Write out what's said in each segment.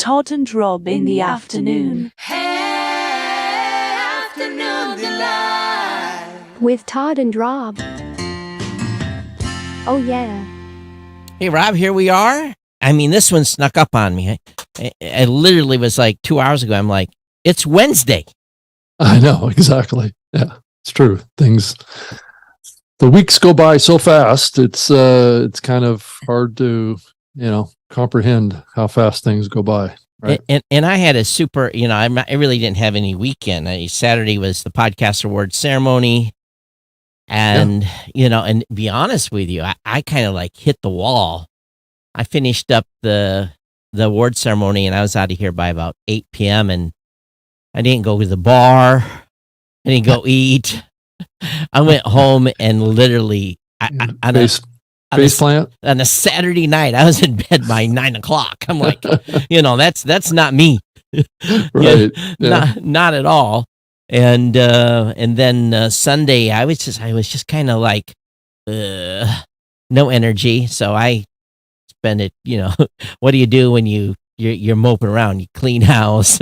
Todd and Rob in the afternoon. Afternoon delight. With Todd and Rob. Oh, yeah. Hey, Rob, here we are. I mean, this one snuck up on me. I literally was like 2 hours ago. I'm like, it's Wednesday. I know, exactly. Yeah, it's true. The weeks go by so fast. It's kind of hard to, comprehend how fast things go by. Right. And I had a super, I really didn't have any weekend. Saturday was the podcast awards ceremony. And, and to be honest with you, I kind of like hit the wall. I finished up the award ceremony and I was out of here by about 8 p.m. and I didn't go to the bar. I didn't go eat. I went home and literally on a Saturday night, I was in bed by 9 o'clock. I'm like, that's not me. Right. Not at all. And then Sunday, I was just kind of like, no energy. So I spend it, what do you do when you're moping around? You clean house,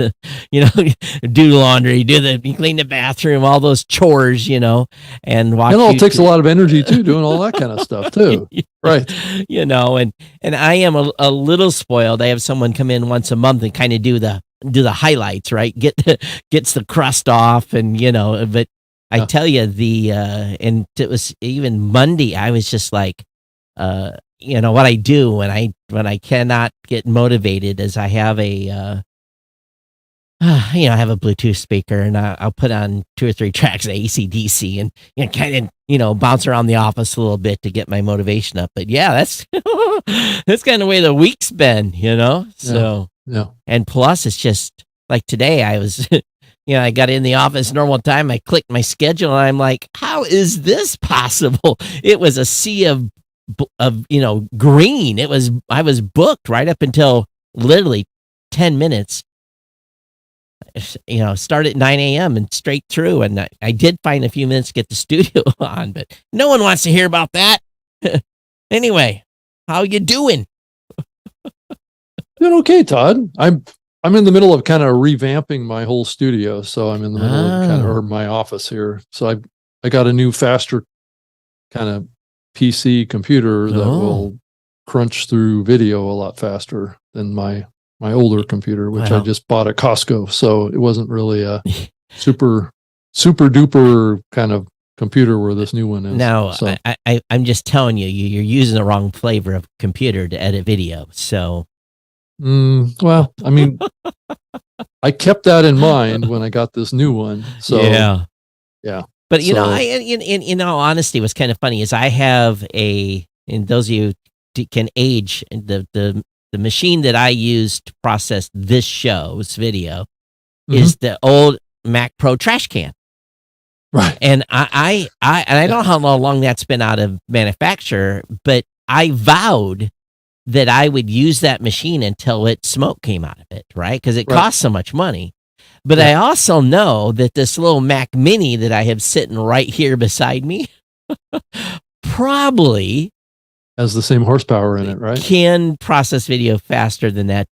do laundry, you clean the bathroom, all those chores, and watch. It all takes a lot of energy too, doing all that kind of stuff too. Right. And I am a little spoiled. I have someone come in once a month and kind of do the highlights, right? Gets the crust off and, but I tell you and it was even Monday, I was just like, what I do when I cannot get motivated is I have I have a Bluetooth speaker and I'll put on 2 or 3 tracks of AC/DC and kind of, bounce around the office a little bit to get my motivation up. But yeah, that's kind of the way the week's been, so. Yeah. And plus it's just like today I was, I got in the office normal time. I clicked my schedule and I'm like, how is this possible? It was a sea of green. I was booked right up until literally 10 minutes, start at 9 a.m. and straight through. And I did find a few minutes to get the studio on, but no one wants to hear about that. Anyway, how you doing? Doing okay, Todd. I'm in the middle of kind of revamping my whole studio. So I'm in the middle of or my office here. So I got a new faster kind of PC computer that will crunch through video a lot faster than my older computer, which I just bought at Costco. So it wasn't really a super duper kind of computer where this new one is. No, so. I'm just telling you're using the wrong flavor of computer to edit video. So, well, I mean, I kept that in mind when I got this new one. So yeah. But in all honesty, what's kind of funny is I have and those of you can age, the machine that I use to process this video is the old Mac Pro trash can. Right. And I don't know how long that's been out of manufacture, but I vowed that I would use that machine until smoke came out of it, right? Because it costs so much money. But I also know that this little Mac Mini that I have sitting right here beside me probably has the same horsepower in it, right? Can process video faster than that.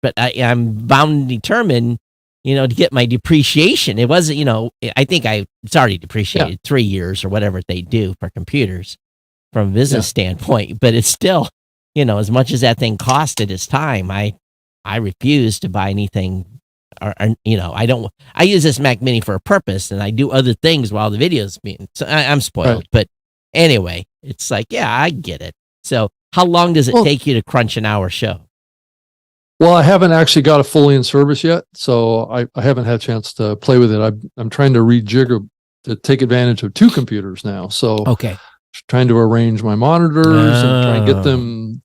But I'm bound and determined, to get my depreciation. It wasn't, I think it's already depreciated 3 years or whatever they do for computers from a business standpoint. But it's still, as much as that thing cost at its time, I refuse to buy anything. I use this Mac Mini for a purpose and I do other things while the video's being, so I'm spoiled, right. But anyway, it's like, I get it. So how long does it take you to crunch an hour show? Well, I haven't actually got it fully in service yet. So I haven't had a chance to play with it. I'm trying to rejigger to take advantage of 2 computers now. So trying to arrange my monitors and try and get them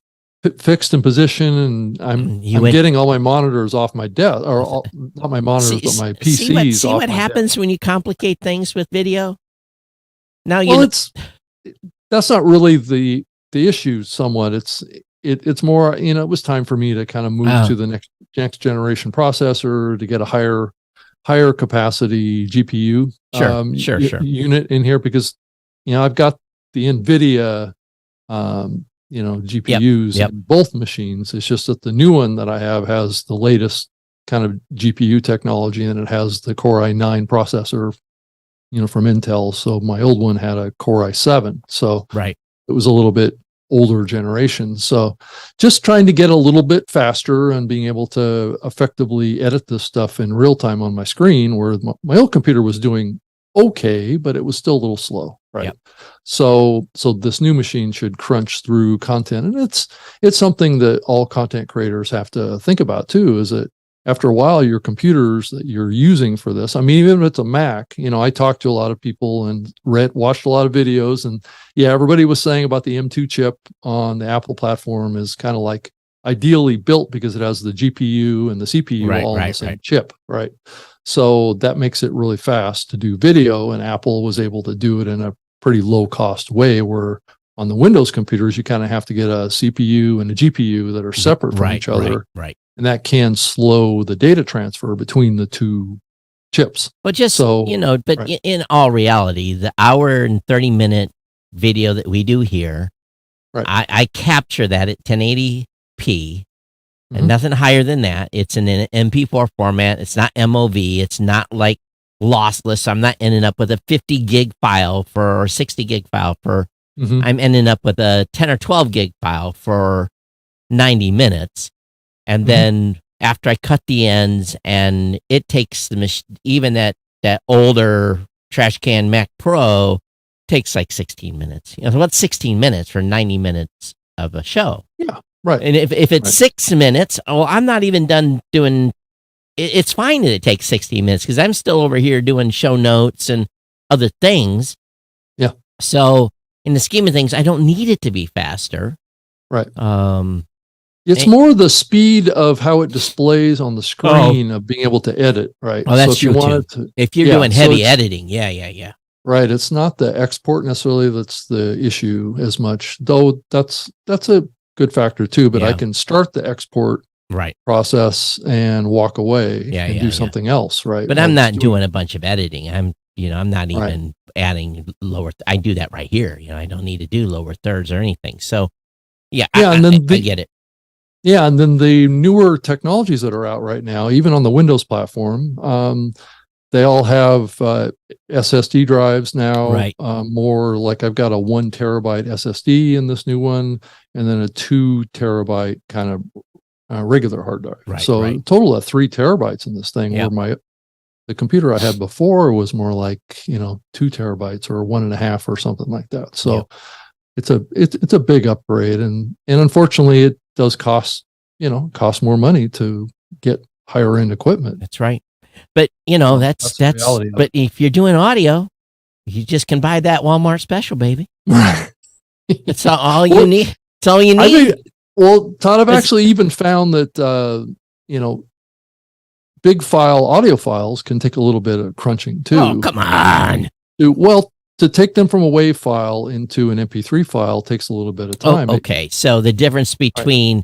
fixed in position, and I'm getting all my monitors off my desk, or not my monitors, but my PCs. See what happens when you complicate things with video. Now that's not really the issue. Somewhat, it's more. It was time for me to kind of move to the next generation processor to get a higher capacity GPU sure unit in here, because I've got the NVIDIA GPUs Yep. in both machines. It's just that the new one that I have has the latest kind of GPU technology, and it has the Core i9 processor, from Intel. So my old one had a Core i7. So right. it was a little bit older generation. So just trying to get a little bit faster and being able to effectively edit this stuff in real time on my screen, where my old computer was doing okay, but it was still a little slow. Right. Yep. So this new machine should crunch through content. And it's something that all content creators have to think about too, is that after a while, your computers that you're using for this, I mean, even if it's a Mac, I talked to a lot of people and watched a lot of videos, and yeah, everybody was saying about the M2 chip on the Apple platform is kind of like ideally built because it has the GPU and the CPU all on the same chip, right? So that makes it really fast to do video, and Apple was able to do it in a pretty low cost way, where on the Windows computers, you kind of have to get a CPU and a GPU that are separate from each other. Right. And that can slow the data transfer between the two chips. But just so, in all reality, the hour and 30-minute video that we do here, I capture that at 1080p and nothing higher than that. It's in an MP4 format. It's not MOV. It's not like lossless. I'm not ending up with a 50 gig file or 60 gig file I'm ending up with a 10 or 12 gig file for 90 minutes. And then after I cut the ends, and it takes even that older trash can Mac Pro takes like 16 minutes. What's 16 minutes for 90 minutes of a show? Yeah, right. And if it's 6 minutes, I'm not even done doing. It's fine that it takes 16 minutes because I'm still over here doing show notes and other things. Yeah. So in the scheme of things, I don't need it to be faster. Right. It's more the speed of how it displays on the screen of being able to edit, right? Oh, that's true too. If you're doing heavy editing, yeah. Right. It's not the export necessarily that's the issue as much, though that's a good factor too, but I can start the export process and walk away and do something else, right? But I'm not doing a bunch of editing. I'm not even adding lower. I do that right here. I don't need to do lower thirds or anything. So I get it. Yeah, and then the newer technologies that are out right now, even on the Windows platform, they all have SSD drives now. Right. More like I've got a 1 terabyte SSD in this new one, and then a 2 terabyte kind of regular hard drive. Right, so a total of 3 terabytes in this thing. Where the computer I had before was more like 2 terabytes or 1.5 or something like that. So it's a big upgrade, and unfortunately it does cost more money to get higher end equipment. That's right. But that's but if you're doing audio, you just can buy that Walmart special, baby. That's all you need. That's all you need. Todd, I've actually even found that big audio files can take a little bit of crunching too. Oh, come on. To take them from a WAV file into an MP3 file takes a little bit of time. Oh, okay. So the difference between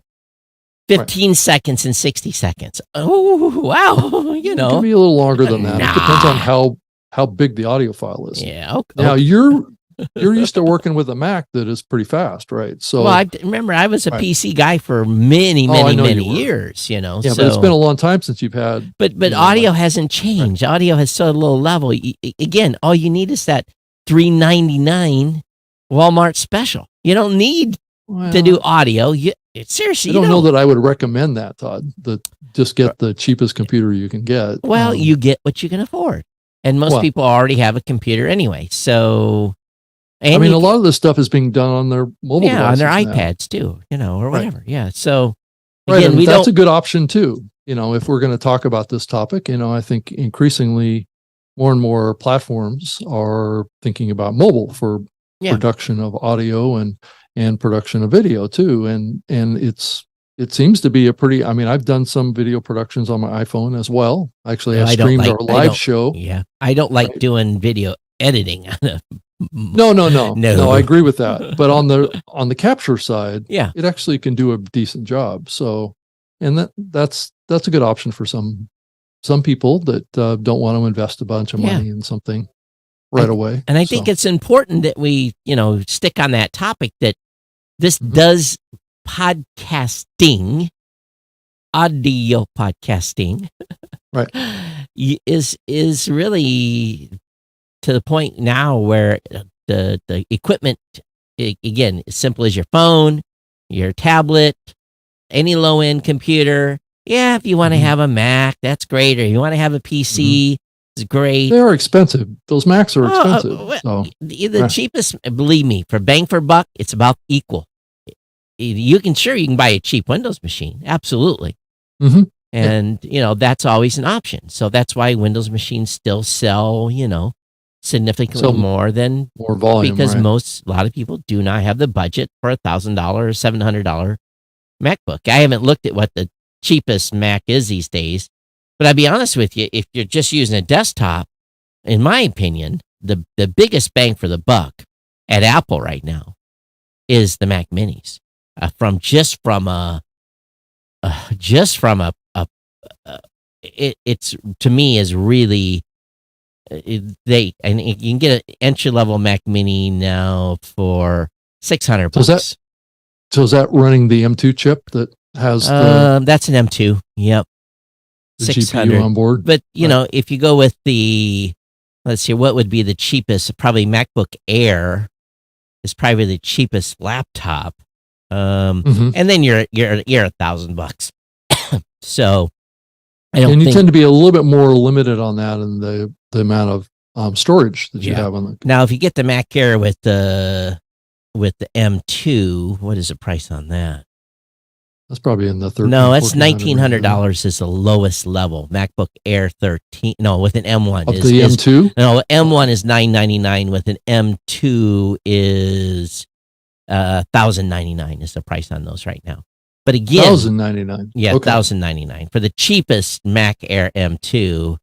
15 seconds and 60 seconds. Oh, wow. It can be a little longer than that. It depends on how big the audio file is. Yeah. Okay. Now you're used to working with a Mac that is pretty fast, right? So I remember I was a PC guy for many years, Yeah, but it's been a long time since you've had. But audio hasn't changed. Right. Audio has so low level. Again, all you need is that $3.99 Walmart special. You don't need to do audio. Seriously, I don't know that I would recommend that, Todd. Just get the cheapest computer you can get. Well, you get what you can afford, and most people already have a computer anyway. So, a lot of this stuff is being done on their mobile devices on their now. iPads too, or whatever. Yeah. So, again, that's a good option too. If we're going to talk about this topic, I think increasingly more and more platforms are thinking about mobile for production of audio and production of video too. And it seems to be a pretty, I've done some video productions on my iPhone as well. Actually, I streamed our live show. Yeah. I don't like doing video editing. No, I agree with that. But on the capture side, it actually can do a decent job. So, and that's a good option for some people that don't want to invest a bunch of money in something right away. And I think it's important that we, stick on that topic that This does podcasting, audio podcasting, Right. is really to the point now where the equipment, again, as simple as your phone, your tablet, any low end computer. Yeah, if you want to have a Mac, that's great. Or you want to have a PC, it's great. They are expensive. Those Macs are expensive. So the cheapest, believe me, for bang for buck, it's about equal. You can buy a cheap Windows machine, absolutely. And that's always an option. So that's why Windows machines still sell, significantly more volume, because a lot of people do not have the budget for $1,000 or $700 MacBook. I haven't looked at what the cheapest Mac is these days, but I'll be honest with you, if you're just using a desktop, in my opinion, the biggest bang for the buck at Apple right now is the Mac Minis. It's to me is really and you can get an entry level Mac Mini now for $600. So is that running the M2 chip that has that's an M2? Yep, the GPU on board. But if you go with let's see, what would be the cheapest? Probably MacBook Air is probably the cheapest laptop. And then you're $1,000. So you tend to be a little bit more limited on that and the amount of storage that you have on the. Now, if you get the Mac Air with the M2, what is the price on that? That's probably in the $1,300. No, that's $1,900 is the lowest level. MacBook Air 13. No, with an M1 is the M2. No, M1 is $999. With an M2 is $1,099 is the price on those right now. But again, $1,099. Yeah, $1,099 for the cheapest Mac Air M2.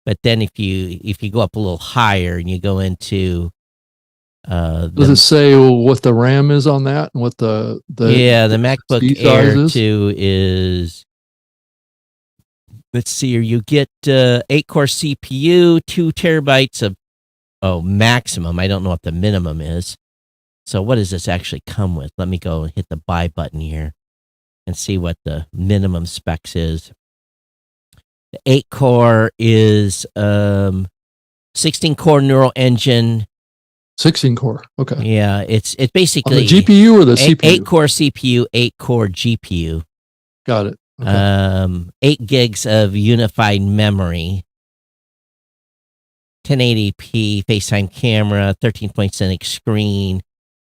But then if you go up a little higher and you go into does it say what the RAM is on that and what the MacBook Air 2 is? Let's see here. You get 8-core CPU, 2 terabytes of maximum. I don't know what the minimum is. So what does this actually come with? Let me go and hit the buy button here and see what the minimum specs is. The 8-core is 16-core neural engine. 16-core. Okay. Yeah, it's basically on the GPU or the CPU. 8-core CPU, 8-core GPU. Got it. Okay. 8 gigs of unified memory. 1080p FaceTime camera, 13.7 screen,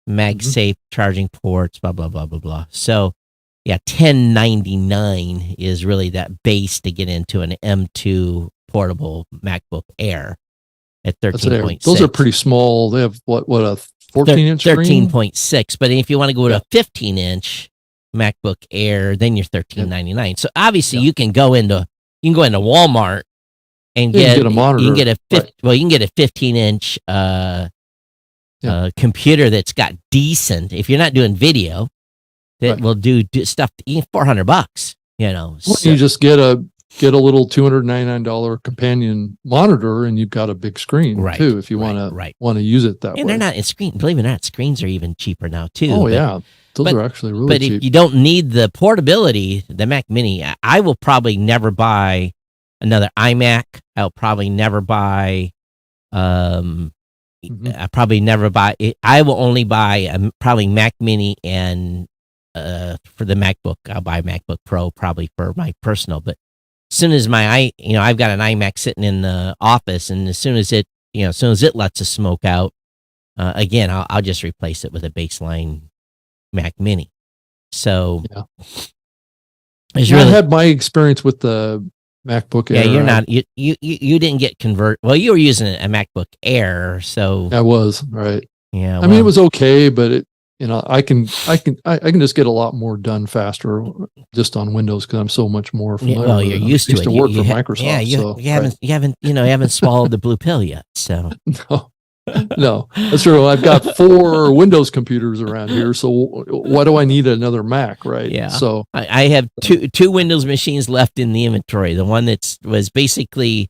MagSafe charging ports, blah blah blah blah blah. So, yeah, $1,099 is really that base to get into an M2 portable MacBook Air at 13.6. Those are pretty small. They have what a 14-inch screen? 13.6. But if you want to go to a 15-inch MacBook Air, then you're $1,399. So obviously you can go into Walmart and get a monitor. You can get you can get a 15-inch computer that's got decent. If you're not doing video, that will do stuff. $400. You just get a little $299 companion monitor, and you've got a big screen too. If you want to use it that way, and they're not in screen. Believe it or not, screens are even cheaper now too. Oh yeah, those are actually really cheap. But if you don't need the portability, the Mac Mini, I will probably never buy another iMac. I'll probably never buy. I probably never buy it. I will only buy probably Mac Mini and for the MacBook, I'll buy MacBook Pro probably for my personal. But as soon as I've got an iMac sitting in the office, and as soon as it lets the smoke out, again, I'll just replace it with a baseline Mac Mini. So, I had my experience with the MacBook Air. Yeah, you're not you didn't get convert. Well, you were using a MacBook Air, so I was right. Yeah, I mean it was okay, but it I can just get a lot more done faster just on Windows because I'm so much more familiar. Well, you're used to it. To work for Microsoft. Yeah, you haven't swallowed the blue pill yet. So no, that's true. I've got 4 Windows computers around here, so why do I need another Mac, right? Yeah. So I have two Windows machines left in the inventory. The one that was basically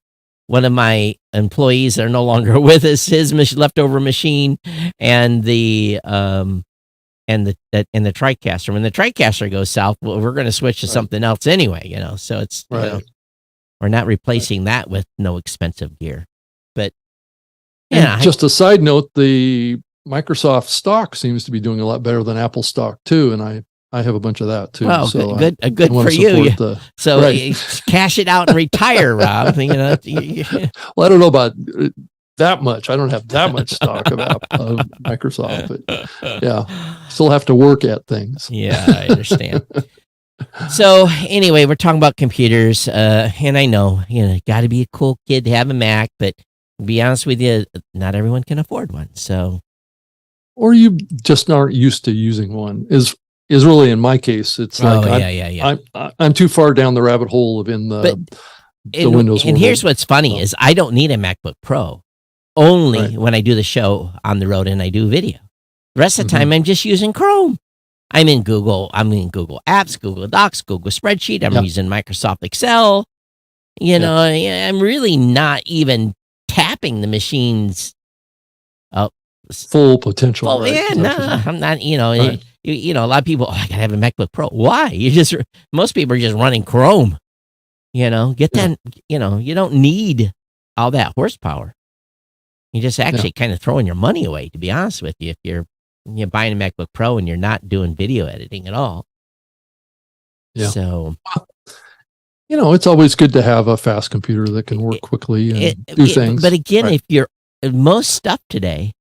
one of my employees that are no longer with us, his leftover machine, and the and the TriCaster. When the TriCaster goes south, well, we're going to switch to something else anyway. So it's we're not replacing that with no expensive gear. But just a side note, the Microsoft stock seems to be doing a lot better than Apple stock too, and I have a bunch of that too. Well, so good for you. Cash it out and retire, Rob. Well, I don't know about that much. I don't have that much stock of Microsoft, but still have to work at things. Yeah, I understand. So anyway, we're talking about computers, and I know got to be a cool kid to have a Mac, but to be honest with you, not everyone can afford one. So, or you just aren't used to using one. Is really in my case. It's like I'm too far down the rabbit hole of the Windows. And here's what's funny is I don't need a MacBook Pro. Only when I do the show on the road and I do video. The rest of the time, I'm just using Chrome. I'm in Google Apps, Google Docs, Google Spreadsheet. I'm using Microsoft Excel. I'm really not even tapping the machine's full potential. Well, I'm not. A lot of people. I gotta have a MacBook Pro. Why? Most people are just running Chrome. Get that. You don't need all that horsepower. You're just actually kind of throwing your money away, to be honest with you, if you're buying a MacBook Pro and you're not doing video editing at all. Yeah. So, it's always good to have a fast computer that can work quickly and do things. But again, if you're most stuff today,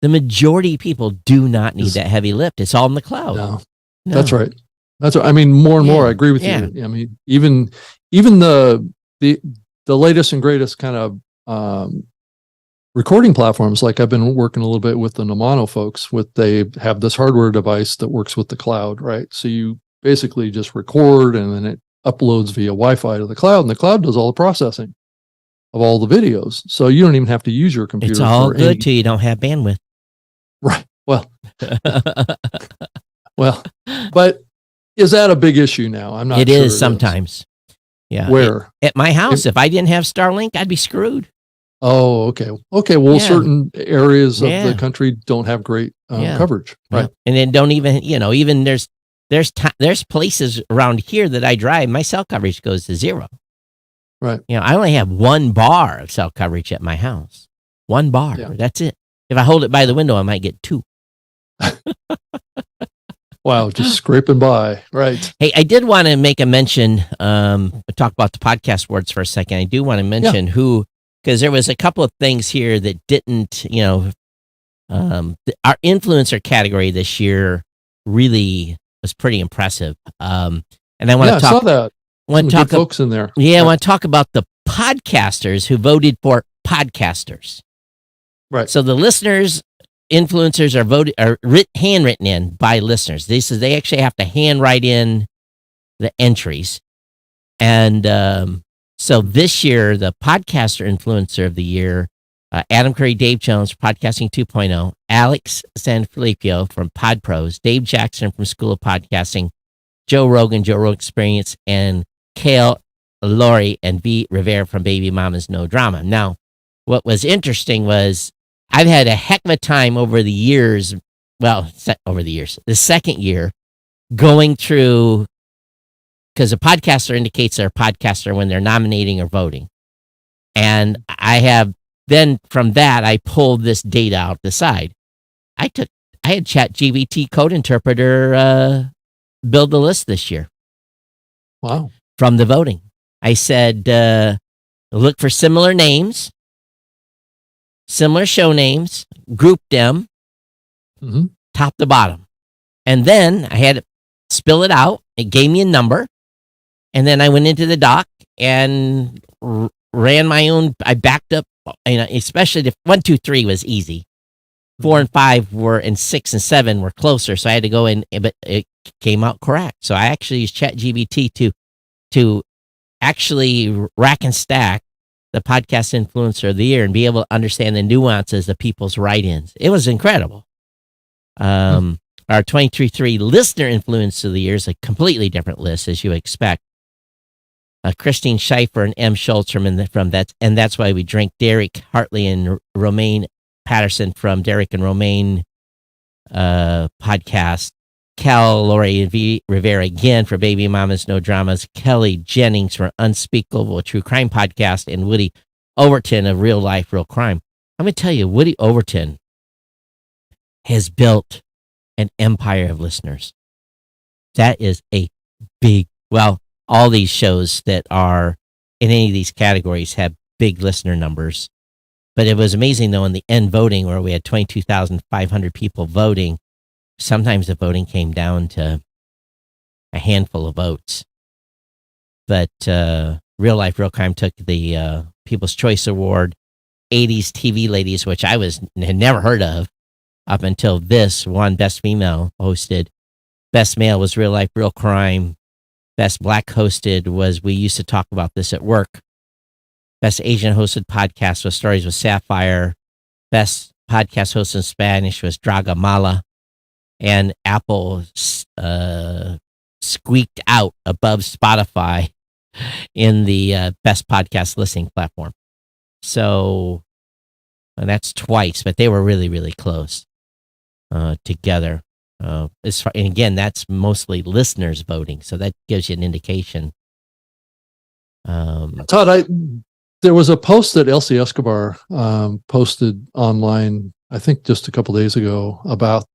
the majority of people do not need that heavy lift. It's all in the cloud. No. That's right. I mean, more and more, I agree with you. I mean, even the latest and greatest kind of recording platforms, like I've been working a little bit with the Nomano folks. They have this hardware device that works with the cloud, right? So you basically just record, and then it uploads via Wi-Fi to the cloud, and the cloud does all the processing of all the videos. So you don't even have to use your computer. It's all good till you don't have bandwidth. Right. Well, but is that a big issue now? I'm not. It is sometimes. Yeah. Where? At my house, if I didn't have Starlink, I'd be screwed. Oh, okay. Well, certain areas of the country don't have great coverage, right? And then don't even there's places around here that I drive, my cell coverage goes to 0. Right. I only have 1 bar of cell coverage at my house. 1 bar. Yeah. That's it. If I hold it by the window, I might get 2. Wow, just scraping by. Right. Hey, I did want to make a mention, talk about the podcast words for a second. I do want to mention because there was a couple of things here that didn't, our influencer category this year really was pretty impressive. And I want to talk. I saw that. Want to talk folks in there. Yeah, I want to talk about the podcasters who voted for podcasters. Right. So the listeners, influencers are handwritten in by listeners. They actually have to handwrite in the entries, and so this year the podcaster influencer of the year, Adam Curry, Dave Jones, Podcasting 2.0, Alex Sanfilippo from Pod Pros, Dave Jackson from School of Podcasting, Joe Rogan Experience, and Kale Laurie and V Rivera from Baby Mama's No Drama. Now, what was interesting was I've had a heck of a time over the years. Well, the second year going through, because a podcaster indicates they're a podcaster when they're nominating or voting. And I have then from that, I pulled this data out the side. I had ChatGPT Code Interpreter build the list this year. Wow. From the voting. I said, look for similar names, similar show names, group them, top to bottom. And then I had to spill it out. It gave me a number. And then I went into the doc and ran my own. I backed up, especially the 1, 2, 3 was easy. 4 and 5 were, and 6 and 7 were closer. So I had to go in, but it came out correct. So I actually used ChatGPT to actually rack and stack the podcast influencer of the year and be able to understand the nuances of people's write-ins. It was incredible. Our 23.3 listener influencer of the year is a completely different list, as you expect. Christine Schaefer and M. Schultz from that, and that's why we drink. Derek Hartley and Romaine Patterson from Derek and Romaine podcast. Galore Rivera again for Baby Mamas No Dramas. Kelly Jennings for Unspeakable True Crime Podcast. And Woody Overton of Real Life, Real Crime. I'm going to tell you, Woody Overton has built an empire of listeners. That is a big, well, all these shows that are in any of these categories have big listener numbers. But it was amazing, though, in the end voting where we had 22,500 people voting, sometimes the voting came down to a handful of votes. But Real Life, Real Crime took the People's Choice Award. 80s TV Ladies, which I had never heard of up until this, won Best Female hosted. Best Male was Real Life, Real Crime. Best Black hosted was We Used to Talk About This at Work. Best Asian hosted podcast was Stories with Sapphire. Best podcast hosted in Spanish was Draga Mala. And Apple squeaked out above Spotify in the best podcast listening platform. So, and that's twice, but they were really, really close together. And again, that's mostly listeners voting, so that gives you an indication. Todd, there was a post that Elsie Escobar posted online, I think just a couple days ago, about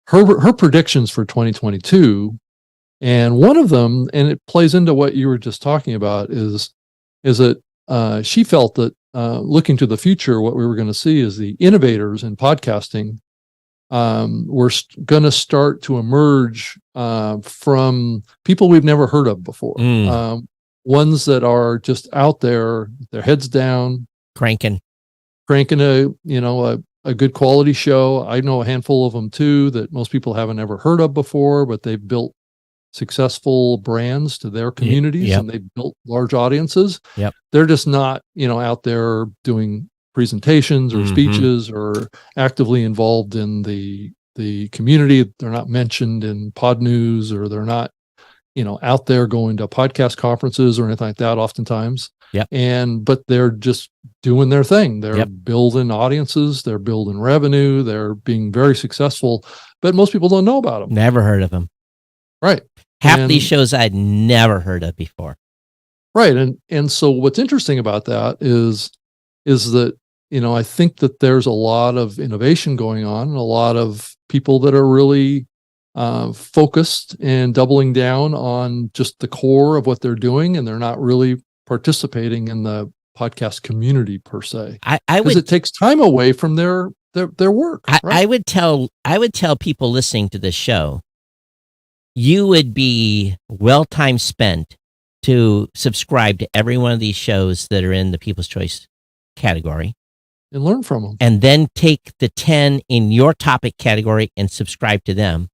her predictions for 2022, and one of them, and it plays into what you were just talking about, is that she felt that looking to the future, what we were going to see is the innovators in podcasting were going to start to emerge from people we've never heard of before. Ones that are just out there, their heads down, cranking a good quality show. I know a handful of them too that most people haven't ever heard of before, but they've built successful brands to their communities and they've built large audiences. They're just not, out there doing presentations or speeches or actively involved in the community. They're not mentioned in pod news, or they're not, out there going to podcast conferences or anything like that oftentimes. But they're just doing their thing. They're building audiences, they're building revenue, they're being very successful, but most people don't know about them. Never heard of them. Right. Half these shows I'd never heard of before. Right. And so what's interesting about that is that, I think that there's a lot of innovation going on, and a lot of people that are really focused and doubling down on just the core of what they're doing, and they're not really participating in the podcast community per se. Because it takes time away from their work. Right? I would tell people listening to this show, you would be well time spent to subscribe to every one of these shows that are in the People's Choice category. And learn from them. And then take the 10 in your topic category and subscribe to them.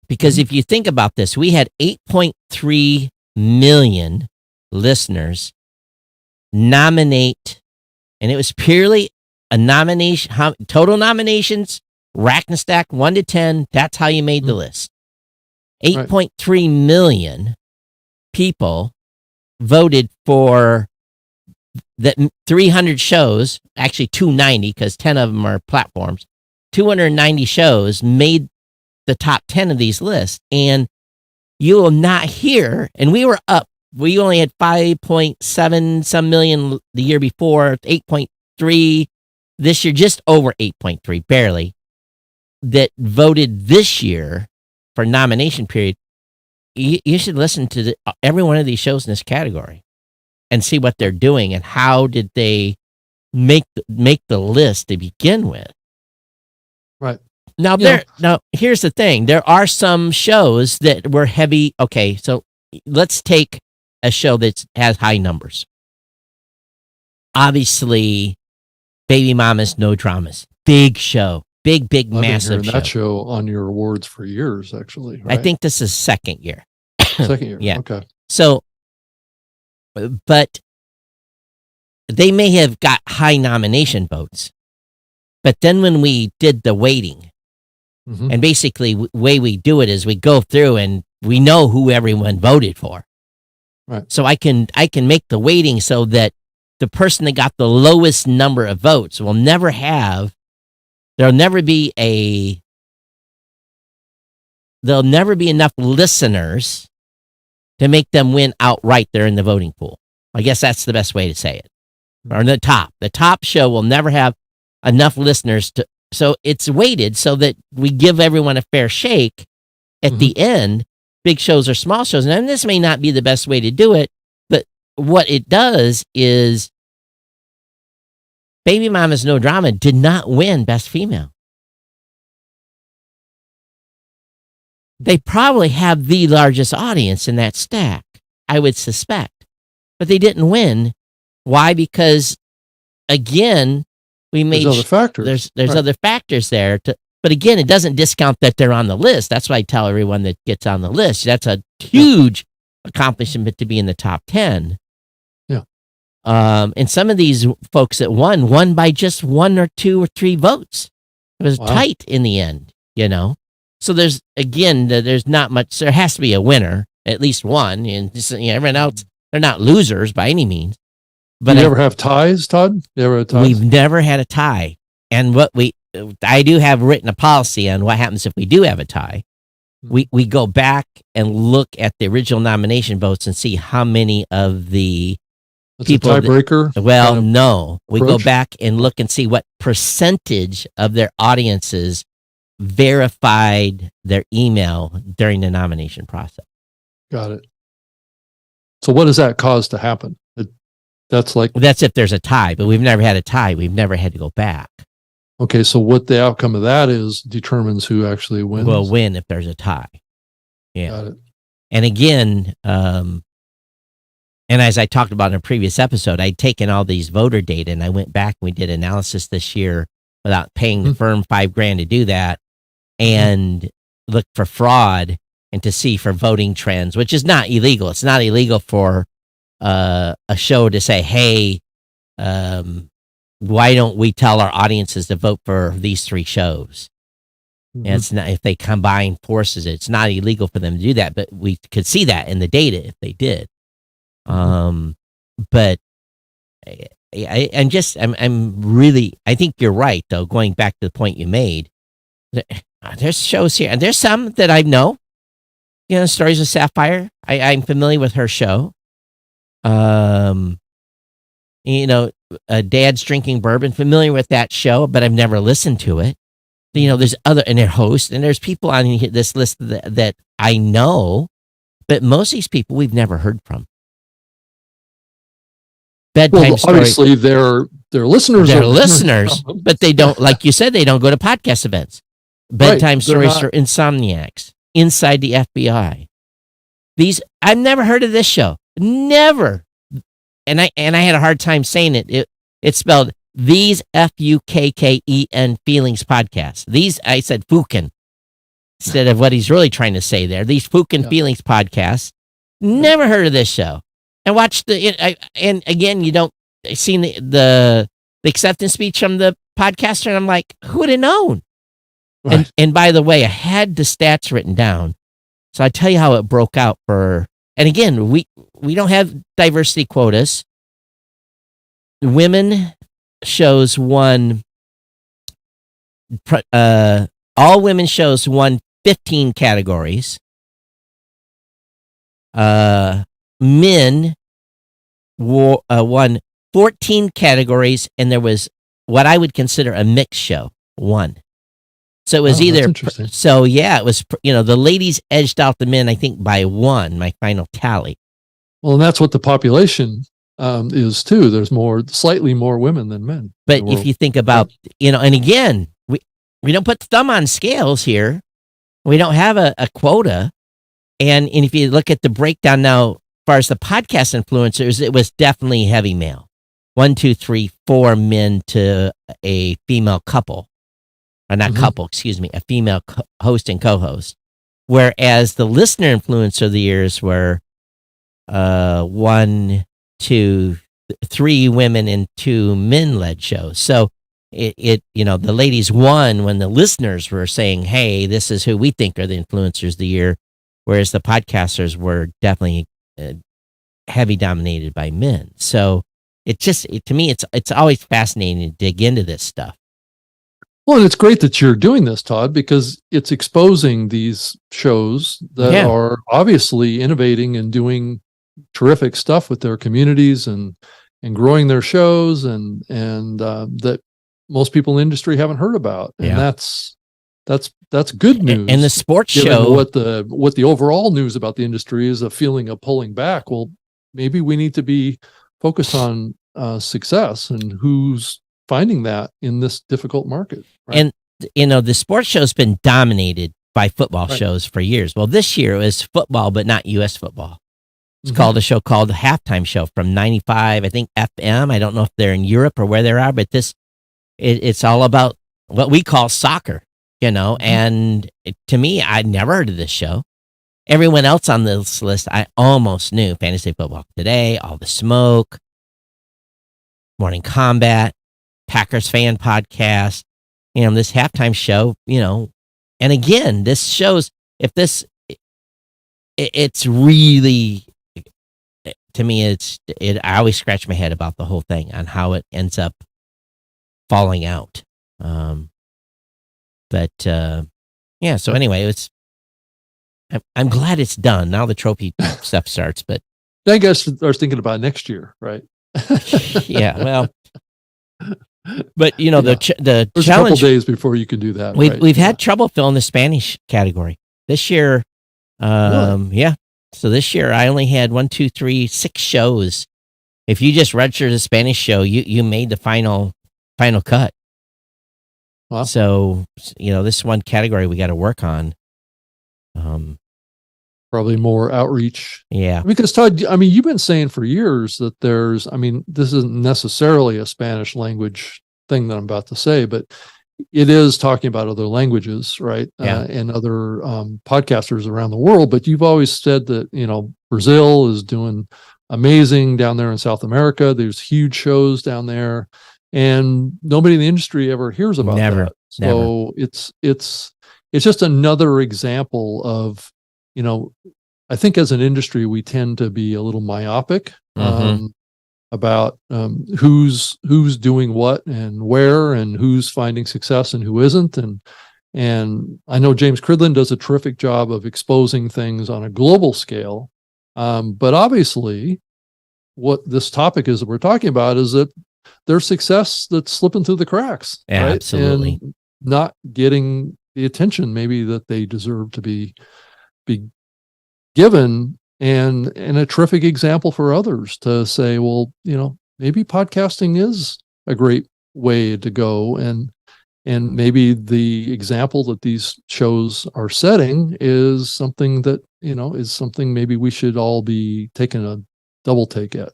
Because if you think about this, we had 8.3 million listeners nominate, and it was purely a nomination, total nominations, rack and stack 1 to 10. That's how you made the list. 8.3 million people voted for the 300 shows, actually 290, because 10 of them are platforms. 290 shows made the top 10 of these lists, and you will not hear, and we were up, we only had 5.7 some million the year before, 8.3 this year, just over 8.3, barely, that voted this year for nomination period. You should listen to every one of these shows in this category and see what they're doing and how did they make the list to begin with. Right. Now here's the thing. There are some shows that were heavy. Okay, so let's take a show that has high numbers. Obviously, Baby Mamas No Dramas. Big show. Big, massive show. That show on your awards for years, actually. Right? I think this is second year. Second year. Yeah. Okay. So, but they may have got high nomination votes. But then when we did the weighting, and basically the way we do it is we go through and we know who everyone voted for. Right. So I can make the weighting so that the person that got the lowest number of votes will never have, there'll never be a there'll never be enough listeners to make them win outright. They're in the voting pool. I guess that's the best way to say it. Or the top show will never have enough listeners to, so it's weighted so that we give everyone a fair shake at the end, big shows or small shows. And this may not be the best way to do it, but what it does is Baby Mama's No Drama did not win Best Female. They probably have the largest audience in that stack, I would suspect. But they didn't win. Why? Because, again, we made... There's other factors. There's other factors there. But again, it doesn't discount that they're on the list. That's why I tell everyone that gets on the list. That's a huge accomplishment to be in the top 10. Yeah. And some of these folks that won by just 1 or 2 or 3 votes. It was tight in the end, you know? So there's not much. There has to be a winner, at least one. And everyone else, they're not losers by any means. But do you ever have ties, Todd? You ever have ties? We've never had a tie. And I do have written a policy on what happens if we do have a tie. We go back and look at the original nomination votes and see how many of the people. A tiebreaker? No. We go back and look and see what percentage of their audiences verified their email during the nomination process. Got it. So what does that cause to happen? That's if there's a tie, but we've never had a tie. We've never had to go back. Okay, so what the outcome of that is determines who actually wins. Will win if there's a tie. Yeah. Got it. And again, and as I talked about in a previous episode, I'd taken all these voter data and I went back and we did analysis this year without paying the firm $5,000 to do that and look for fraud and to see for voting trends, which is not illegal. It's not illegal for a show to say, hey, why don't we tell our audiences to vote for these 3 shows? And it's not, if they combine forces, it's not illegal for them to do that, but we could see that in the data if they did. But I'm really, I think you're right though, going back to the point you made. There's shows here, and there's some that I know, Stories of Sapphire. I'm familiar with her show. Dad's Drinking Bourbon, familiar with that show, but I've never listened to it. There's other, and their hosts, and there's people on this list that I know, but most of these people we've never heard from. Bedtime story. Obviously, they're listeners. They're listeners, but they don't, like you said, they don't go to podcast events. Bedtime stories for insomniacs, Inside the FBI. I've never heard of this show. Never. And I had a hard time saying it. It's spelled These Fukken Feelings Podcast. These, I said Fuken instead of what he's really trying to say there. These Fuken Feelings Podcasts. Never heard of this show. And watched and again, you don't seen the acceptance speech from the podcaster, and I'm like, who would have known? Right. And by the way, I had the stats written down, so I tell you how it broke out for. And again, we don't have diversity quotas. Women shows won. All women shows won 15 categories. Men won 14 categories, and there was what I would consider a mixed show, 1. So it was either, so yeah, it was, the ladies edged out the men, I think, by 1, my final tally. Well, and that's what the population is too. There's slightly more women than men. But if you think about, and again, we don't put the thumb on scales here. We don't have a quota. And if you look at the breakdown now, as far as the podcast influencers, it was definitely heavy male. 1, 2, 3, 4 men to a female couple. Or not couple, excuse me, a female host and co-host. Whereas the listener influencer of the years were 1, 2, 3 women and 2 men-led shows. So the ladies won when the listeners were saying, hey, this is who we think are the influencers of the year. Whereas the podcasters were definitely heavy dominated by men. So to me, it's always fascinating to dig into this stuff. Well, and it's great that you're doing this, Todd, because it's exposing these shows that are obviously innovating and doing terrific stuff with their communities and growing their shows and that most people in the industry haven't heard about. And that's good news. And the sports given show, what the overall news about the industry is, a feeling of pulling back. Well, maybe we need to be focused on success and who's finding that in this difficult market. Right? And the sports show's been dominated by football shows for years. Well, this year it was football, but not U.S. football. It's called a show called the Halftime Show from 95, I think FM. I don't know if they're in Europe or where they are, but it's all about what we call soccer, and to me, I'd never heard of this show. Everyone else on this list, I almost knew. Fantasy Football Today, All the Smoke, Morning Combat, Packers Fan Podcast, this Halftime Show, and again, this shows it's really, to me, I always scratch my head about the whole thing on how it ends up falling out. So anyway, I'm glad it's done. Now the trophy stuff starts, but I guess I was thinking about next year, right? Yeah, well, but the There's challenge, a couple days before you can do that. We've had trouble filling the Spanish category this year. Yeah. So this year I only had 6 shows. If you just registered a Spanish show, you made the final cut. Wow. So this one category we got to work on. Probably more outreach. Yeah. Because Todd, you've been saying for years that this isn't necessarily a Spanish language thing that I'm about to say, but it is talking about other languages, right? Yeah. And other podcasters around the world. But you've always said that, Brazil is doing amazing down there in South America. There's huge shows down there, and nobody in the industry ever hears about that. So it's just another example of, I think as an industry, we tend to be a little myopic about who's doing what and where, and who's finding success and who isn't. And I know James Cridland does a terrific job of exposing things on a global scale. But obviously, what this topic is that we're talking about is that there's success that's slipping through the cracks. Yeah, right? absolutely. And not getting the attention maybe that they deserve to be given, and a terrific example for others to say, well, maybe podcasting is a great way to go, and maybe the example that these shows are setting is something that is something maybe we should all be taking a double take at.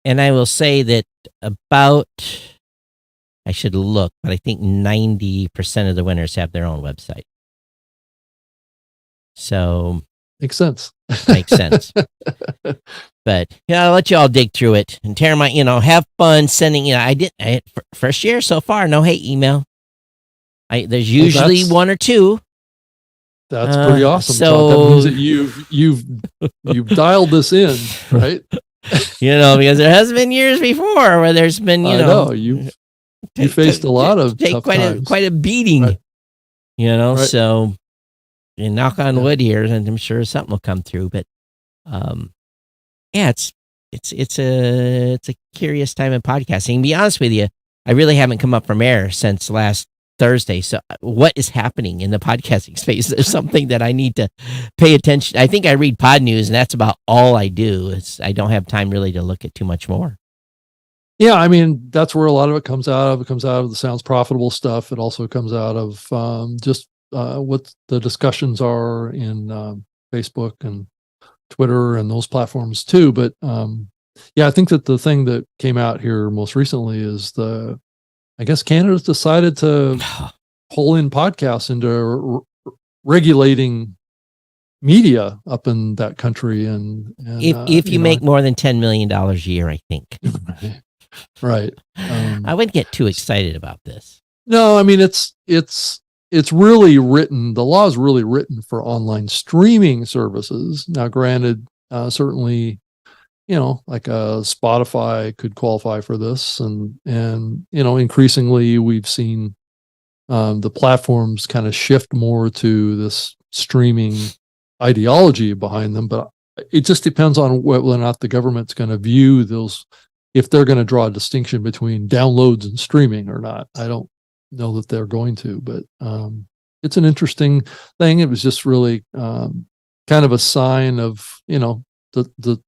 And I will say that I should look, but I think 90% of the winners have their own website. So makes sense. But I'll let you all dig through it and tear my, have fun sending. First year so far, no hate email. There's usually one or two. That's pretty awesome. So that means that you've dialed this in, right? Because there has been years before where there's been, you faced a lot of tough times. quite a beating, right. Right. So you knock on wood here, and I'm sure something will come through. But it's a curious time in podcasting. To be honest with you, I really haven't come up from air since last Thursday. So what is happening in the podcasting space? There's something that I need to pay attention. I think I read pod news, and that's about all I do. I don't have time really to look at too much more. Yeah, that's where a lot of it comes out of. It comes out of the Sounds Profitable stuff. It also comes out of just what the discussions are in Facebook and Twitter and those platforms too. But I think that the thing that came out here most recently is I guess Canada's decided to pull in podcasts into regulating media up in that country. And if you make more than $10 million a year, I think. Right. I wouldn't get too excited about this. No, it's really written. The law is really written for online streaming services. Now, granted, certainly, like a Spotify could qualify for this, and increasingly we've seen the platforms kind of shift more to this streaming ideology behind them. But it just depends on whether or not the government's going to view those, if they're going to draw a distinction between downloads and streaming or not. I don't know that they're going to, but it's an interesting thing. It was just really kind of a sign of, the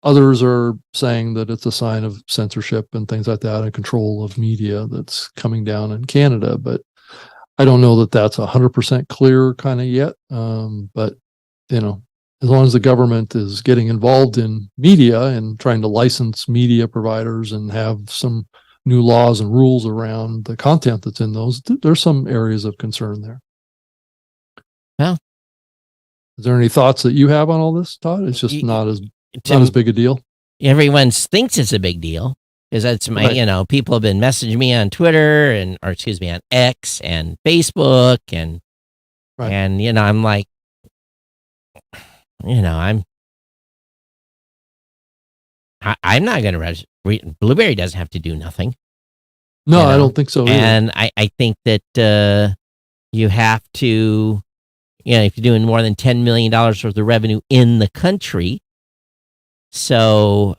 others are saying that it's a sign of censorship and things like that and control of media that's coming down in Canada. But I don't know that that's 100% clear kind of yet. But, as long as the government is getting involved in media and trying to license media providers and have some new laws and rules around the content that's in those, there's some areas of concern there. Yeah. Is there any thoughts that you have on all this, Todd? It's just not as big a deal. Everyone thinks it's a big deal because that's my, Right. People have been messaging me on Twitter on X and Facebook and, Right. and, I'm like, I'm not going to register. Blueberry doesn't have to do nothing. No, I don't think so either. And I think that you have to, if you're doing more than $10 million worth of revenue in the country. So,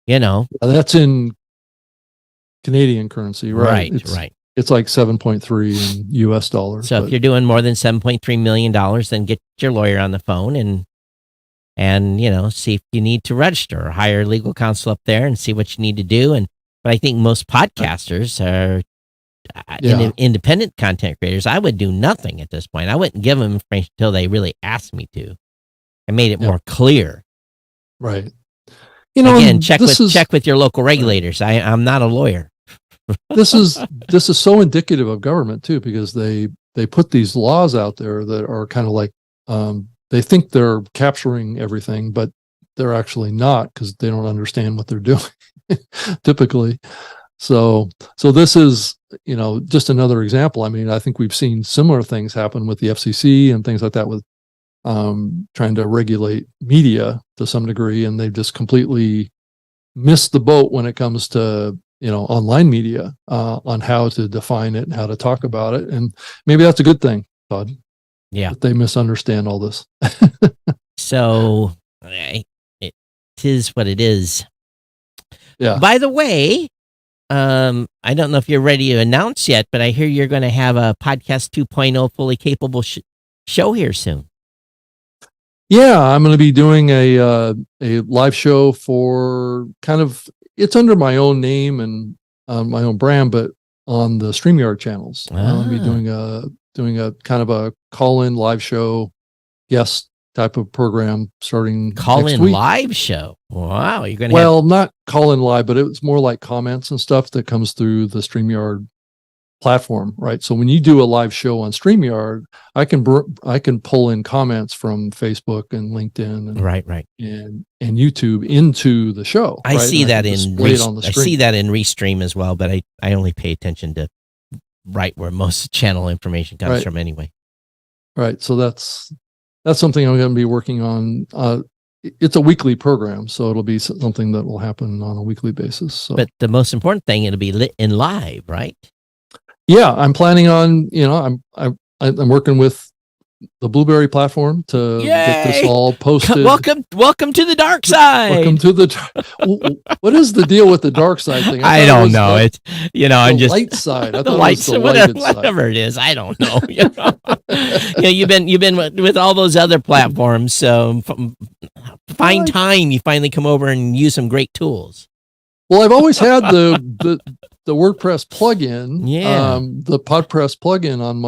that's in Canadian currency, right? Right. It's like 7.3 in US dollars. So if you're doing more than $7.3 million, then get your lawyer on the phone and see if you need to register or hire legal counsel up there and see what you need to do. But I think most podcasters are independent content creators. I would do nothing at this point. I wouldn't give them information until they really asked me to. I made it more clear. Right. Again, check with your local regulators. I'm not a lawyer. This is so indicative of government too, because they put these laws out there that are kind of like they think they're capturing everything, but they're actually not, because they don't understand what they're doing typically. So this is just another example. I mean, I think we've seen similar things happen with the FCC and things like that with trying to regulate media to some degree, and they've just completely missed the boat when it comes to online media on how to define it and how to talk about it. And maybe that's a good thing, Todd. Yeah, that they misunderstand all this. So it is what it is. Yeah. By the way, I don't know if you're ready to announce yet, but I hear you're going to have a podcast 2.0 fully capable show here soon. Yeah, I'm going to be doing a live show for it's under my own name and my own brand, but on the StreamYard channels. I'll be doing a kind of a call-in live show, guest type of program starting next week. Live show. Wow, you're going to not call in live, but it's more like comments and stuff that comes through the StreamYard platform, right? So when you do a live show on StreamYard, I can pull in comments from Facebook and LinkedIn and right and YouTube into the show. I see that I see that in Restream as well, but I only pay attention to where most channel information comes from anyway. Right. So that's something I'm going to be working on. It's a weekly program, so it'll be something that will happen on a weekly basis. So. But the most important thing, it'll be lit in live, right? Yeah, I'm planning on. I'm working with the Blueberry platform to get this all posted. Welcome to the dark side. Welcome to the. What is the deal with the dark side thing? I don't know. It's I'm just light side. I the light side, whatever it is. I don't know. You've been with all those other platforms. So find time. You finally come over and use some great tools. Well, I've always had the WordPress plugin, the PodPress plugin on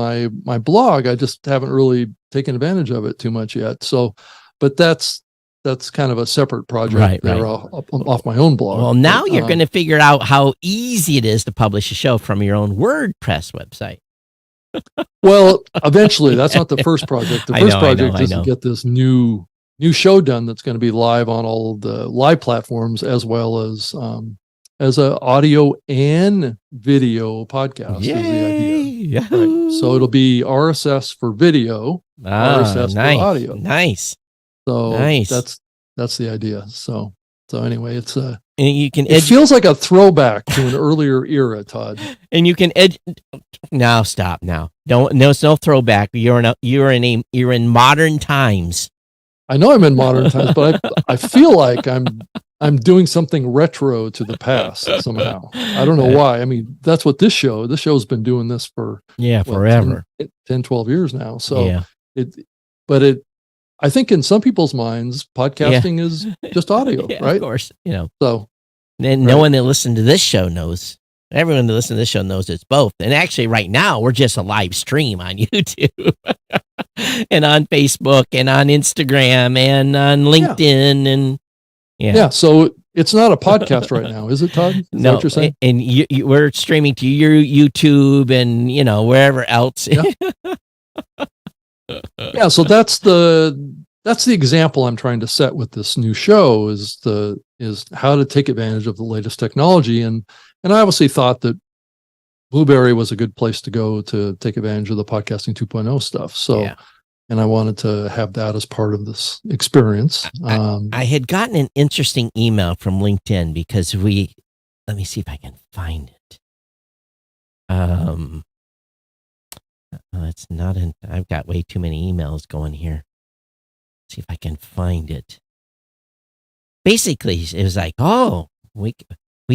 my blog. I just haven't really taken advantage of it too much yet. So, but that's kind of a separate project off my own blog. Well, now you're going to figure out how easy it is to publish a show from your own WordPress website. Well, eventually, that's not the first project. The first project is to get this new show done that's going to be live on all of the live platforms, as well as a audio and video podcast. Yay! Is the idea. Right. So it'll be RSS for video, RSS for audio. Nice. So nice. that's the idea. So So anyway, it's and you can it feels like a throwback to an earlier era, Todd. And you can now stop now. Don't no it's no throwback. You're in modern times. I know I'm in modern times, but I feel like I'm doing something retro to the past somehow. I don't know why. I mean, that's what this show's been doing this for forever. 10, 12 years now. So yeah. I think in some people's minds, podcasting is just audio, right? Of course, So then no one that listens to this show knows. Everyone that listens to this show knows it's both. And actually, right now, we're just a live stream on YouTube and on Facebook and on Instagram and on LinkedIn and yeah. So it's not a podcast right now, is it, Todd? Is that no, what you're saying? And we're streaming to your YouTube and wherever else. Yeah. So that's the example I'm trying to set with this new show is how to take advantage of the latest technology. And I obviously thought that Blueberry was a good place to go to take advantage of the podcasting 2.0 stuff. So, and I wanted to have that as part of this experience. I had gotten an interesting email from LinkedIn because let me see if I can find it. It's not I've got way too many emails going here. See if I can find it. Basically, it was like, oh, we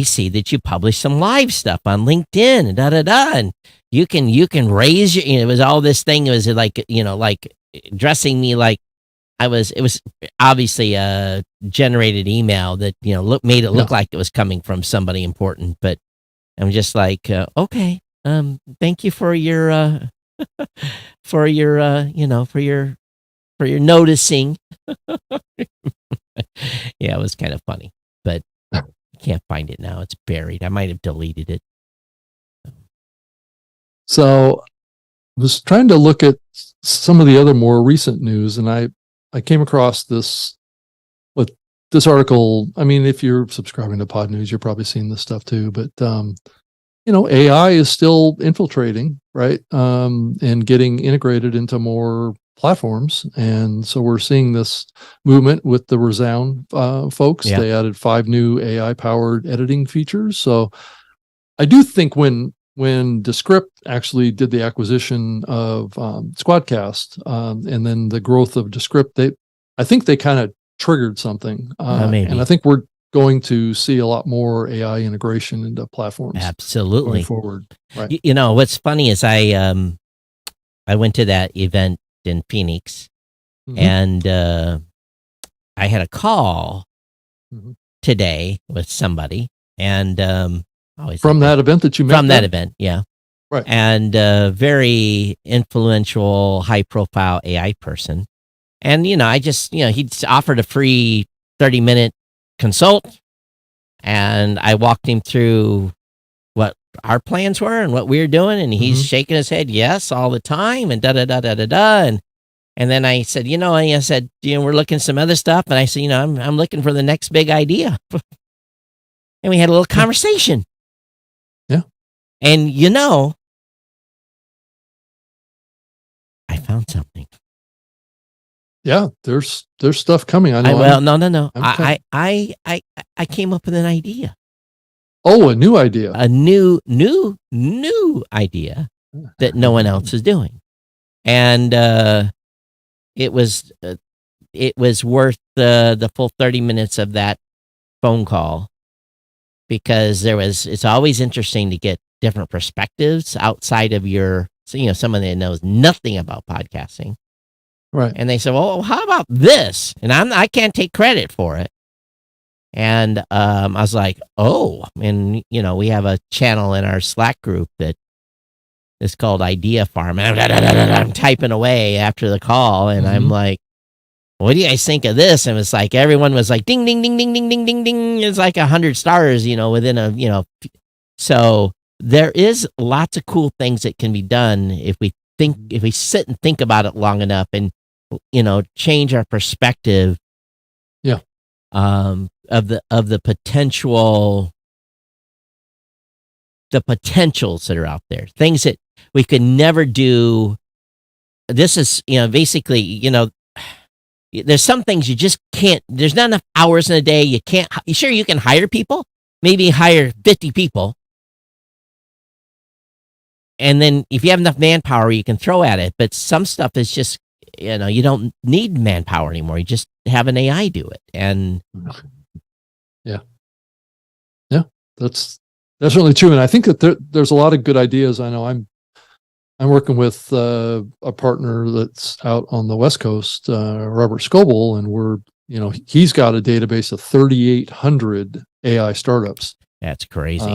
see that you publish some live stuff on LinkedIn and and you can raise your. It was all this thing. It was like like dressing me like it was obviously a generated email that made it look like it was coming from somebody important. But I'm just like, okay, thank you for your for your noticing. Yeah, it was kind of funny, but I can't find it now. It's buried. I might have deleted it. So I was trying to look at some of the other more recent news, and I came across this article. I mean, if you're subscribing to Pod News, you're probably seeing this stuff too, but AI is still infiltrating, right? And getting integrated into more platforms. And so we're seeing this movement with the Resound folks. Yeah. They added 5 new AI powered editing features. So I do think when Descript actually did the acquisition of Squadcast and then the growth of Descript, I think they kind of triggered something. Maybe. And I think we're going to see a lot more AI integration into platforms. Absolutely. Going forward. Right. What's funny is I went to that event in Phoenix and I had a call today with somebody and from that event that you met from that event. Yeah. Right. And very influential, high profile AI person. And, I just, he offered a free 30-minute consult. And I walked him through what our plans were and what we were doing. And he's shaking his head, yes, all the time. And And then I said, we're looking at some other stuff. And I said, I'm looking for the next big idea. And we had a little conversation. Yeah. And, I found something. Yeah, there's stuff coming. I know. No. I came up with an idea. Oh, a new idea. A new idea that no one else is doing, and it was worth the full 30 minutes of that phone call because it's always interesting to get different perspectives outside of someone that knows nothing about podcasting. Right. And they said, well, how about this? And I can't take credit for it. And I was like, oh, and we have a channel in our Slack group that is called Idea Farm. And I'm typing away after the call, and I'm like, what do you guys think of this? And it's like everyone was like, ding, ding, ding, ding, ding, ding, ding, ding. It's like 100 stars, within a, So there is lots of cool things that can be done if we sit and think about it long enough and change our perspective. Yeah. Of the potentials that are out there, things that we could never do. This is, basically, there's some things you just can't. There's not enough hours in a day. You can't. Sure, you can hire people. Maybe hire 50 people, and then if you have enough manpower, you can throw at it. But some stuff is just, you don't need manpower anymore. You just have an AI do it, and yeah, that's certainly true. And I think that there's a lot of good ideas. I know I'm working with a partner that's out on the West Coast, Robert Scoble, and he's got a database of 3,800 AI startups. That's crazy.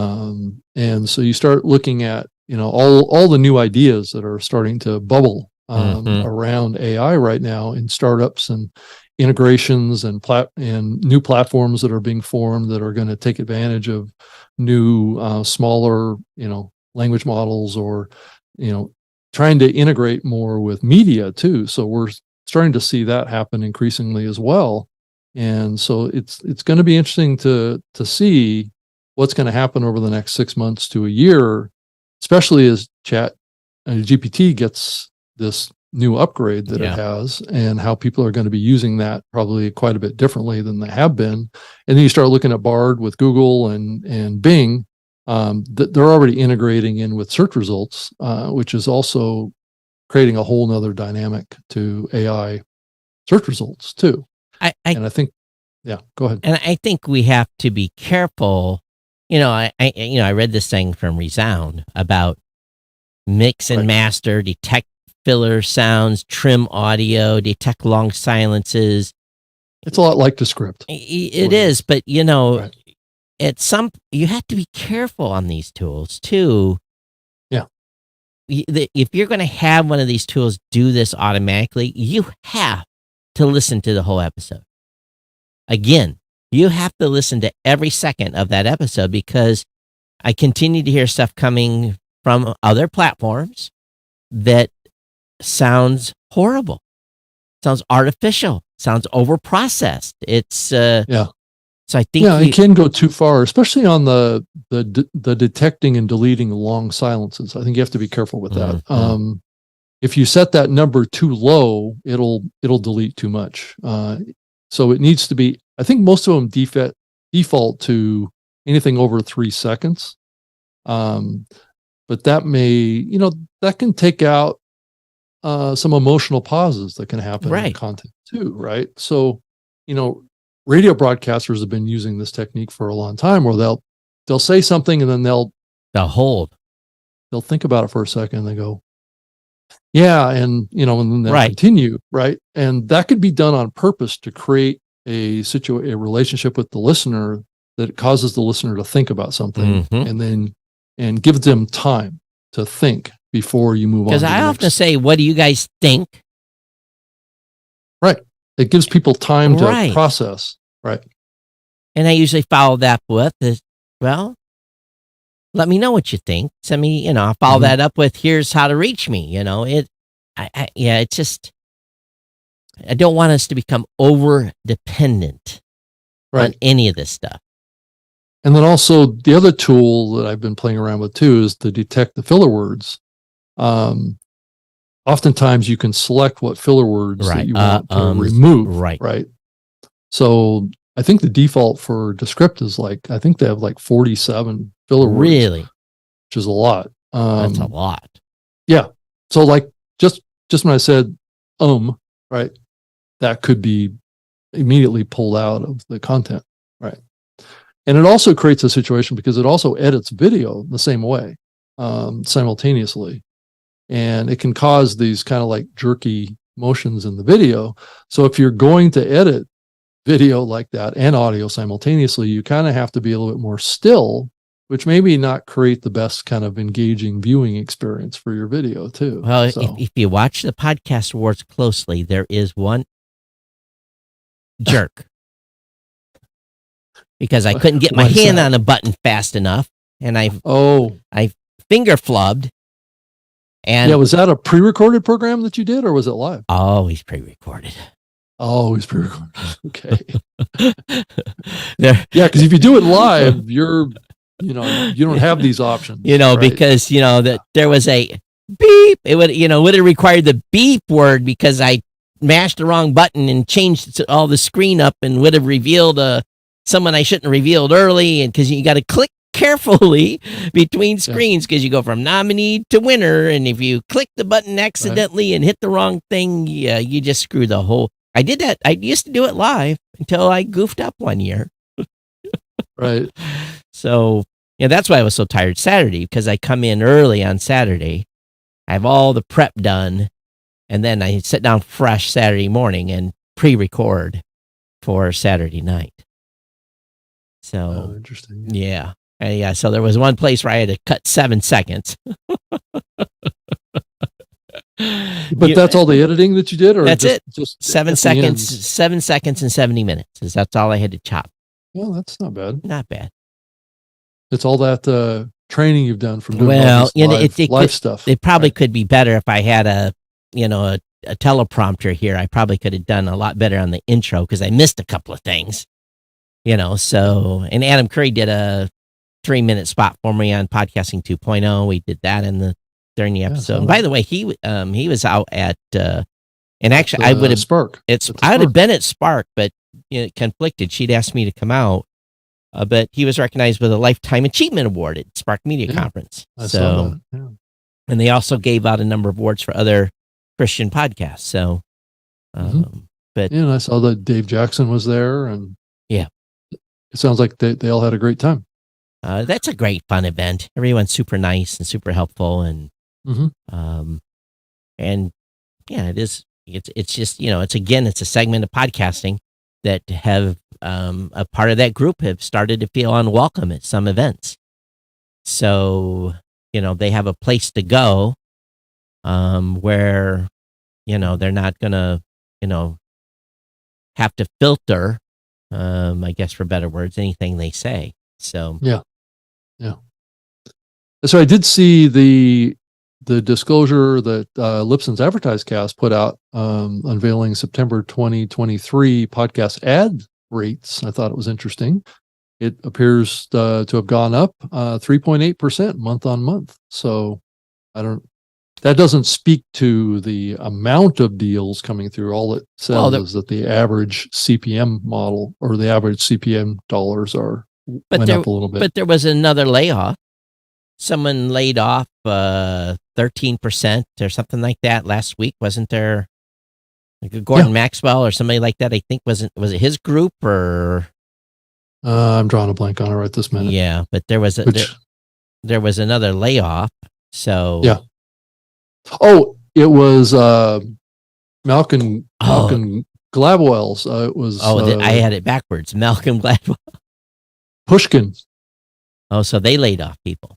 And so you start looking at, all the new ideas that are starting to bubble around AI right now in startups and integrations and new platforms that are being formed that are going to take advantage of new, smaller, language models, or, trying to integrate more with media too. So we're starting to see that happen increasingly as well. And so it's going to be interesting to see what's going to happen over the next 6 months to a year, especially as GPT gets this new upgrade that it has, and how people are going to be using that probably quite a bit differently than they have been. And then you start looking at Bard with Google and Bing, that they're already integrating in with search results, which is also creating a whole nother dynamic to AI search results too. And I think, go ahead. And I think we have to be careful. I read this thing from Resound about mix and master, detect filler sounds, trim audio, detect long silences. It's a lot like Descript. It is, but at you have to be careful on these tools too. Yeah. If you're going to have one of these tools do this automatically, you have to listen to the whole episode. Again, you have to listen to every second of that episode, because I continue to hear stuff coming from other platforms that sounds horrible, sounds artificial, sounds overprocessed. It's So I think it can go too far, especially on the detecting and deleting long silences. I think you have to be careful with that. If you set that number too low, it'll delete too much. So it needs to be. I think most of them default to anything over 3 seconds. But that may, that can take out some emotional pauses that can happen in content too, right? So, radio broadcasters have been using this technique for a long time, where they'll say something and then they'll think about it for a second and they go, yeah, and and then they'll continue, right? And that could be done on purpose to create a relationship with the listener that causes the listener to think about something, and gives them time to think before you move on. Because I often say, what do you guys think? Right. It gives people time to process. Right. And I usually follow that with, let me know what you think. Send me, I'll follow that up with, here's how to reach me. It's just, I don't want us to become over dependent on any of this stuff. And then also the other tool that I've been playing around with too is to detect the filler words. Oftentimes you can select what filler words that you want to remove. Right. So I think the default for Descript is I think they have 47 filler words. Really? Which is a lot. That's a lot. Yeah. So just when I said, right, that could be immediately pulled out of the content. Right. And it also creates a situation because it also edits video the same way, simultaneously. And it can cause these kind of jerky motions in the video. So if you're going to edit video like that and audio simultaneously, you kind of have to be a little bit more still, which maybe not create the best kind of engaging viewing experience for your video too. Well, if you watch the podcast awards closely, there is one jerk. Because I couldn't get my hand on a button fast enough, and I finger flubbed. And was that a pre-recorded program that you did, or was it live? Always pre-recorded. Always pre-recorded. Okay. Because if you do it live, you don't have these options. Because that there was a beep. It would have required the beep word because I mashed the wrong button and changed all the screen up and would have revealed someone I shouldn't have revealed early. And because you got to click carefully between screens because you go from nominee to winner. And if you click the button accidentally and hit the wrong thing, you just screw the whole. I did that. I used to do it live until I goofed up one year. Right. So, that's why I was so tired Saturday, because I come in early on Saturday. I have all the prep done, and then I sit down fresh Saturday morning and pre-record for Saturday night. So, interesting. Yeah. So there was one place where I had to cut 7 seconds. But that's all the editing that you did, or that's just 7 seconds, 7 seconds and 70 minutes. That's all I had to chop. Well, that's not bad. Not bad. It's all that training you've done from doing all this live stuff. It probably could be better if I had a teleprompter here. I probably could have done a lot better on the intro because I missed a couple of things. So, and Adam Curry did a 3-minute spot for me on Podcasting 2.0. We did that during the episode. And by the way, he was out at and actually I would have Spark. I would have been at Spark, but it conflicted. She'd asked me to come out, but he was recognized with a Lifetime Achievement Award at Spark Media Conference. I saw that. Yeah. And they also gave out a number of awards for other Christian podcasts. So, but and I saw that Dave Jackson was there, and it sounds like they all had a great time. That's a great fun event. Everyone's super nice and super helpful, and and it is. It's just it's a segment of podcasting that have a part of that group have started to feel unwelcome at some events. So they have a place to go where they're not gonna have to filter, I guess for better words, anything they say. So yeah. So I did see the disclosure that Lipson's AdvertiseCast put out unveiling September 2023 podcast ad rates. I thought it was interesting. It appears to have gone up 3.8% month on month. So that doesn't speak to the amount of deals coming through. All it says is that the average CPM model or the average CPM dollars went up a little bit. But there was another layoff. Someone laid off 13% or something like that last week, wasn't there? Like Gordon Maxwell or somebody like that. I think was it his group or? I'm drawing a blank on it right this minute. Yeah, but there was there was another layoff. So Oh, it was Malcolm Gladwell's. It was. I had it backwards. Malcolm Gladwell. Pushkin. Oh, so they laid off people.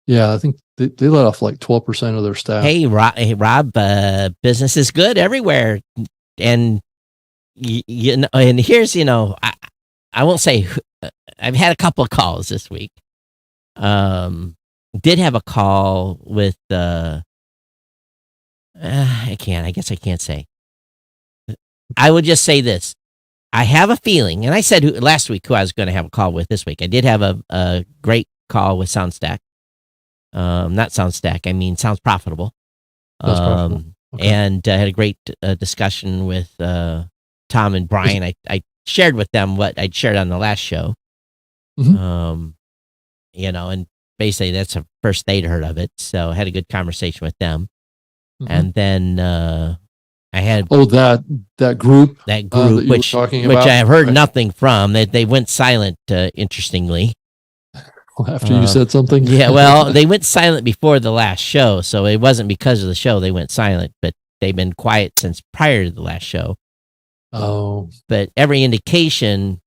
Yeah, I think they let off like 12% of their staff. Hey, Rob, business is good everywhere, and and here's I won't say. I've had a couple of calls this week. Did have a call with I guess I can't say. I would just say this. I have a feeling, and I said last week who I was going to have a call with this week. I did have a great call with SoundStack. Not SoundStack, I mean Sounds Profitable. That's profitable. Okay. And I had a great discussion with Tom and Brian. I shared with them what I'd shared on the last show. And basically that's the first they'd heard of it. So I had a good conversation with them. And then I had that group that which I have heard nothing from. They went silent, interestingly. After you said something? Yeah, well, they went silent before the last show, so it wasn't because of the show they went silent, but they've been quiet since prior to the last show. Oh. But every indication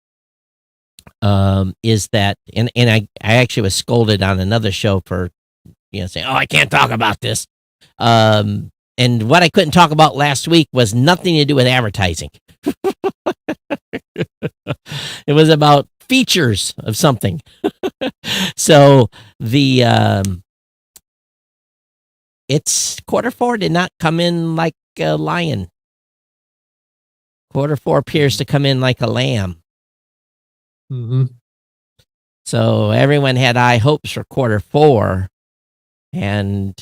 is that, and I actually was scolded on another show for, saying, oh, I can't talk about this. And what I couldn't talk about last week was nothing to do with advertising. It was about features of something. So it's Q4 did not come in like a lion. Q4 appears to come in like a lamb. So everyone had high hopes for Q4, and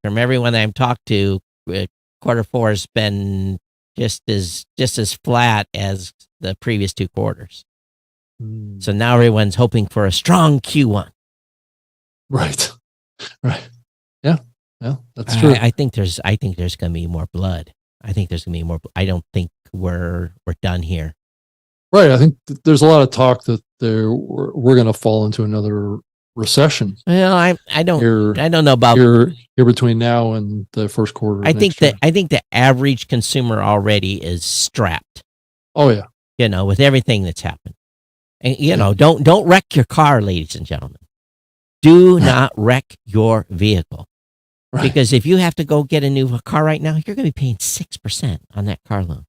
from everyone I've talked to, Q4 has been just as flat as the previous 2 quarters. Mm. So now everyone's hoping for a strong Q1. Right. Yeah, that's true. I think there's going to be more blood. I think there's going to be more. I don't think we're done here. Right. I think there's a lot of talk that we're going to fall into another recession. Well, I don't know about here between now and the first quarter. I think the average consumer already is strapped. Oh yeah. With everything that's happened. And don't wreck your car, ladies and gentlemen. Do not wreck your vehicle. Right. Because if you have to go get a new car right now, you're going to be paying 6% on that car loan.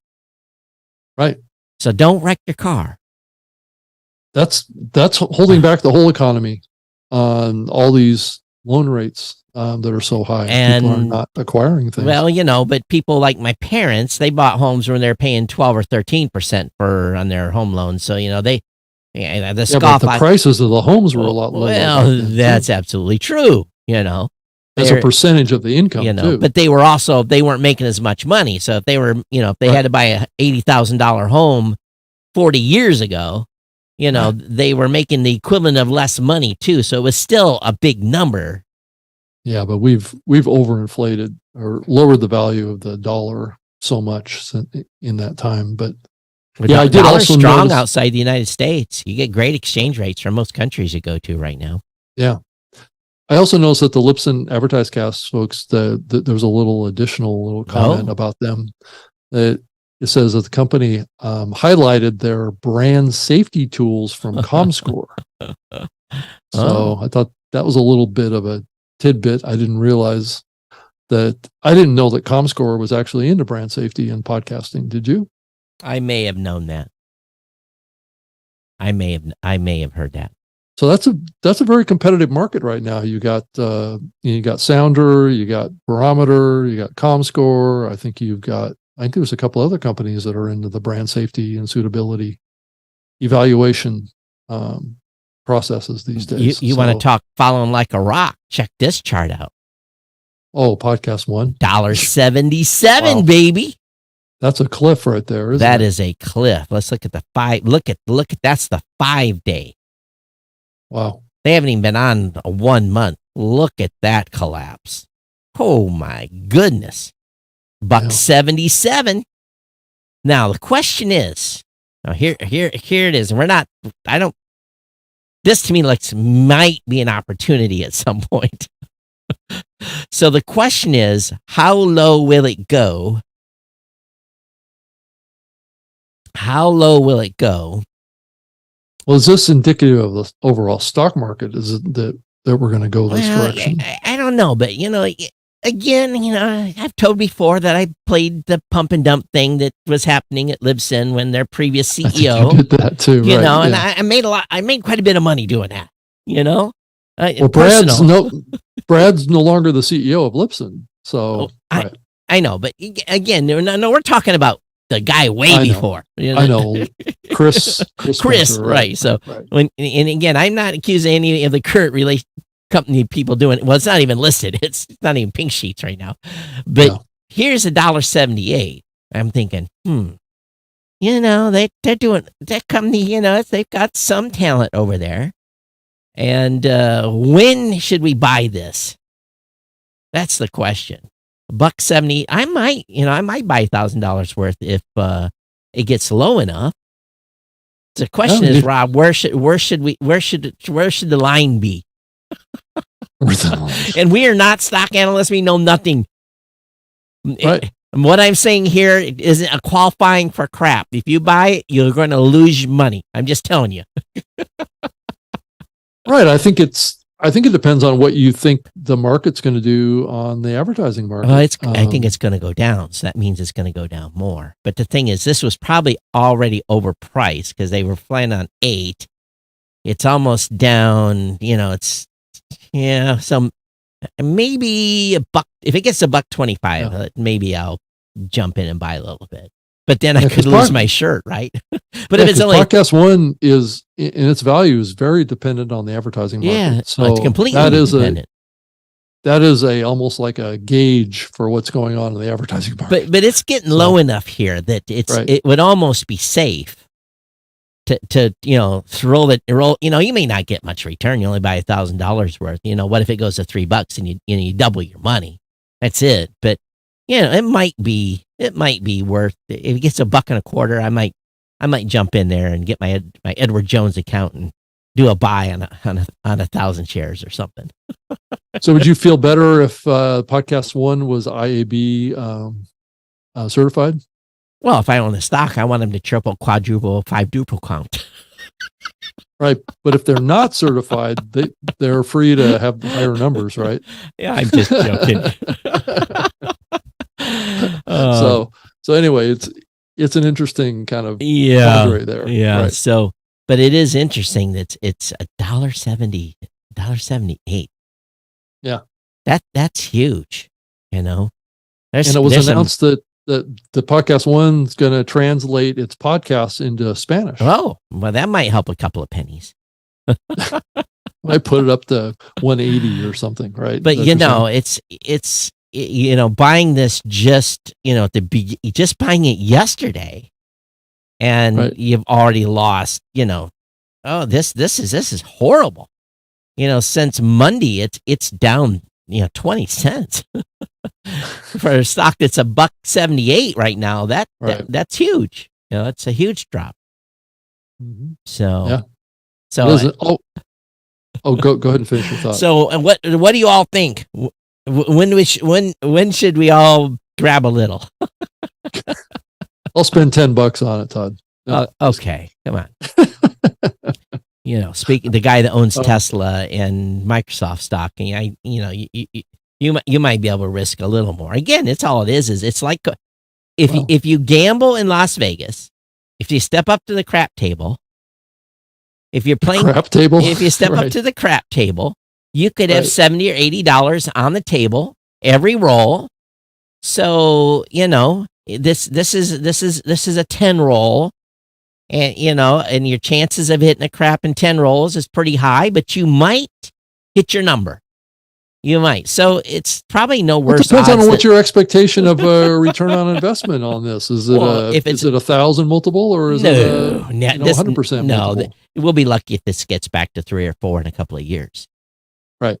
Right. So don't wreck your car. That's holding back the whole economy on all these loan rates that are so high. And people are not acquiring things. Well, but people like my parents, they bought homes when they're paying 12 or 13% on their home loans. So, the scoff. But the prices of the homes were a lot lower. Well, that's absolutely true. As a percentage of the income, too. But they weren't making as much money. So if they were, if they had to buy a $80,000 home 40 years ago, they were making the equivalent of less money too. So it was still a big number. Yeah, but we've overinflated or lowered the value of the dollar so much in that time. But I did also strong outside the United States. You get great exchange rates from most countries you go to right now. Yeah. I also noticed that the Lipson AdvertiseCast folks, there was a little additional comment about them. It says that the company highlighted their brand safety tools from ComScore. So I thought that was a little bit of a tidbit. I didn't realize that. I didn't know that ComScore was actually into brand safety and podcasting. Did you? I may have known that. I may have heard that. So that's a very competitive market right now. You got Sounder, you got Barometer, you got ComScore. I think there's a couple other companies that are into the brand safety and suitability evaluation processes these days. You want to talk following like a rock? Check this chart out. Oh, podcast one. $1.77, wow. Baby. That's a cliff right there, isn't That it? is a cliff. Let's look at the 5. Look at that's the 5-day. Wow. They haven't even been on 1 month. Look at that collapse. Oh my goodness. $1.77. Now the question is, here it is. And this to me might be an opportunity at some point. So the question is, how low will it go? How low will it go? Well, is this indicative of the overall stock market? Is it that we're going to go this direction? I don't know, but again, I've told before that I played the pump and dump thing that was happening at Libsyn when their previous CEO. I think you did that too, right? And I made quite a bit of money doing that. Well, Brad's no longer the CEO of Libsyn, so right. I know, but again, no, we're talking about the guy way before. I know. Chris, right. So and again, I'm not accusing any of the current company people doing it. Well, it's not even listed. It's not even pink sheets right now. But here's $1.78. I'm thinking, they're doing that company, they've got some talent over there. And when should we buy this? That's the question. $1.70. I might buy $1,000 worth if it gets low enough. The question is, Rob, where should the line be? And we are not stock analysts. We know nothing. Right. What I'm saying here isn't a qualifying for crap. If you buy it, you're going to lose money. I'm just telling you. Right. I think it depends on what you think the market's going to do on the advertising market. I think it's going to go down. So that means it's going to go down more. But the thing is, this was probably already overpriced because they were planning on 8. It's almost down, some maybe $1. If it gets to $1.25, maybe I'll jump in and buy a little bit. But then I could lose my shirt, right? But if it's only podcast one is in its value is very dependent on the advertising market. So it's completely independent. that is almost like a gauge for what's going on in the advertising market. But it's getting low enough here that it would almost be safe to roll. You may not get much return. You only buy $1,000 worth. What if it goes to $3 and you double your money? That's it. But it might be worth. If it gets $1.25, I might jump in there and get my Edward Jones account and do a buy on 1,000 shares or something. So would you feel better if Podcast One was IAB certified? Well, if I own the stock, I want them to triple, quadruple, quadruple count. Right. But if they're not certified, they're free to have higher numbers, right? Yeah, I'm just joking. So anyway, it's an interesting kind of boundary there. Yeah. Right. So, but it is interesting that it's $1.70, $1.78. Yeah. That's huge. And it was announced that the Podcast One's going to translate its podcasts into Spanish. Oh, well, that might help a couple of pennies. I put it up to 180 or something, right? But it's buying this just just buying it yesterday, and you've already lost. This is horrible. Since Monday, it's down 20 cents for a stock that's $1.78 right now. That's huge. It's a huge drop. Mm-hmm. So yeah. So go ahead and finish your thought. So what do you all think? When should we all grab a little? I'll spend $10 on it, Todd. No. Okay, come on. Speaking the guy that owns Tesla and Microsoft stock, and you might be able to risk a little more. Again, it's all it is it's like if you gamble in Las Vegas, if you step up to the crap table, if you're playing crap table, if you step up to the crap table, you could have $70 or $80 on the table every roll. So this is a 10 roll. And and your chances of hitting a crap in 10 rolls is pretty high, but you might hit your number. You might. So it's probably no worse. It depends on what your expectation of a return on investment on this is. Is it 1,000 multiple or is it 100% multiple? No, we'll be lucky if this gets back to 3 or 4 in a couple of years. Right.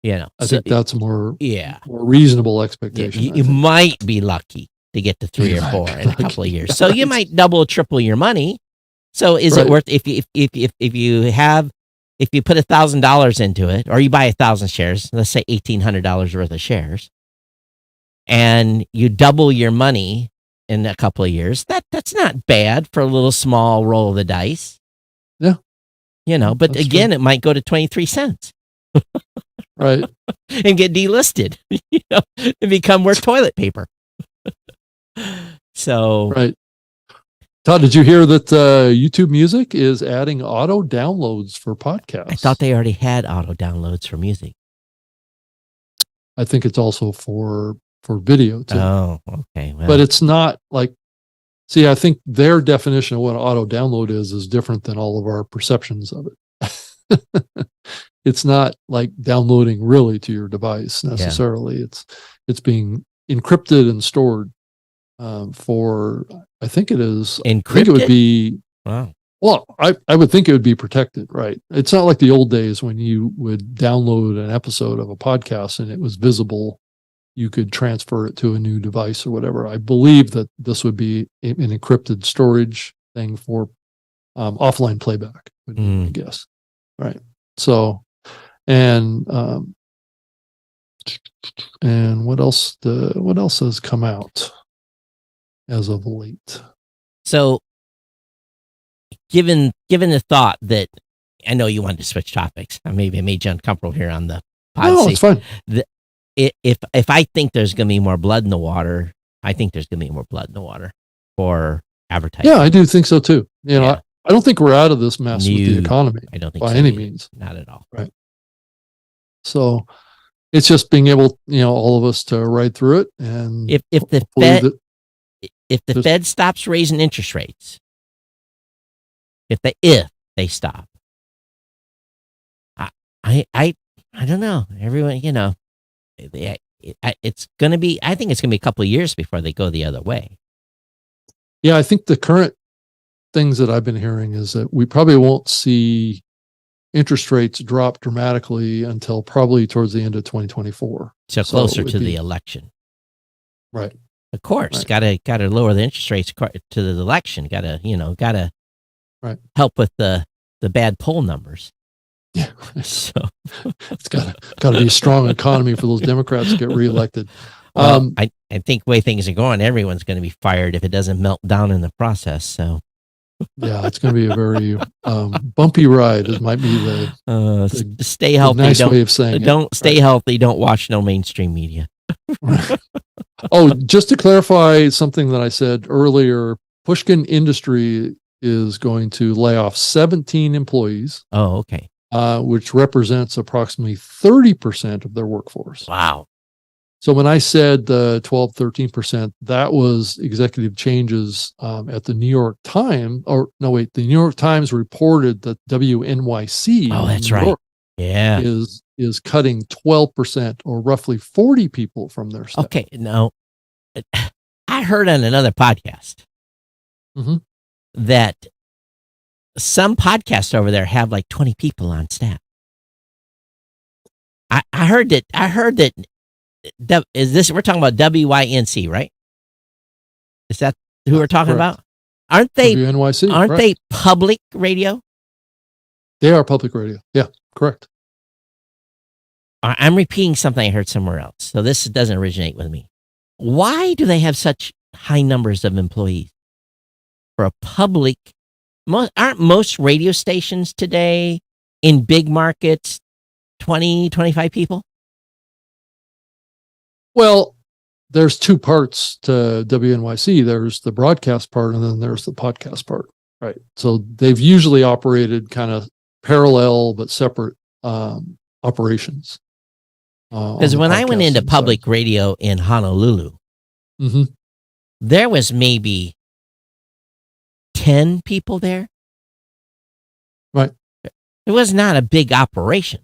I think that's more more reasonable expectation. You might be lucky to get to 3 or 4 in a couple of years. So you might double or triple your money. So is it worth if you put $1,000 into it, or you buy 1,000 shares, let's say $1,800 worth of shares, and you double your money in a couple of years, that's not bad for a little small roll of the dice. Yeah. But again, true. It might go to 23 cents. Right. And get delisted, and become worth toilet paper. So. Right. Todd, did you hear that YouTube Music is adding auto downloads for podcasts? I thought they already had auto downloads for music. I think it's also for video too. Oh, okay. Well. But it's not like, I think their definition of what auto download is different than all of our perceptions of it. It's not like downloading really to your device necessarily. Yeah. It's being encrypted and stored for, I think it is. Encrypted? I think it would be. Wow. Well, I would think it would be protected, right? It's not like the old days when you would download an episode of a podcast and it was visible. You could transfer it to a new device or whatever. I believe that this would be an encrypted storage thing for offline playback, I guess. Right. So, and what else? What else has come out as of late? So, given the thought that I know you wanted to switch topics, maybe I made you uncomfortable here on the pod. No, it's fine. If I think there's going to be more blood in the water, I think there's going to be more blood in the water for advertising. Yeah, I do think so too. I don't think we're out of this mess with the economy. I don't think by so any either. means. Not at all. Right. So it's just being able, all of us to ride through it. And if the Fed stops raising interest rates, if they stop, I don't know. Everyone, it's going to be. I think it's going to be a couple of years before they go the other way. Yeah, I think the current things that I've been hearing is that we probably won't see interest rates drop dramatically until probably towards the end of 2024. So closer to the election. Right. Of course, got to lower the interest rates to the election. Got to help with the bad poll numbers. Yeah. So it's got to be a strong economy for those Democrats to get reelected. Well, I think the way things are going, everyone's going to be fired if it doesn't melt down in the process. So yeah, it's going to be a very bumpy ride. It might be the stay healthy. Nice way of saying don't stay healthy. Don't watch no mainstream media. Oh, just to clarify something that I said earlier, Pushkin Industry is going to lay off 17 employees. Oh, okay. Which represents approximately 30% of their workforce. Wow. So when I said 12, 13%, that was executive changes at the New York Times. The New York Times reported that WNYC is cutting 12% or roughly 40 people from their staff. Okay, no. I heard on another podcast that some podcasts over there have like 20 people on staff. I heard that we're talking about WYNC, right? Is that who we're talking about? Aren't they WNYC? Aren't they public radio? They are public radio. Yeah, correct. I'm repeating something I heard somewhere else. So this doesn't originate with me. Why do they have such high numbers of employees for a public? Aren't most radio stations today in big markets 20, 25 people? Well, there's two parts to WNYC. There's the broadcast part, and then there's the podcast part, right? So they've usually operated kind of parallel but separate operations. Because when I went into public radio in Honolulu, there was maybe 10 people there. Right. It was not a big operation.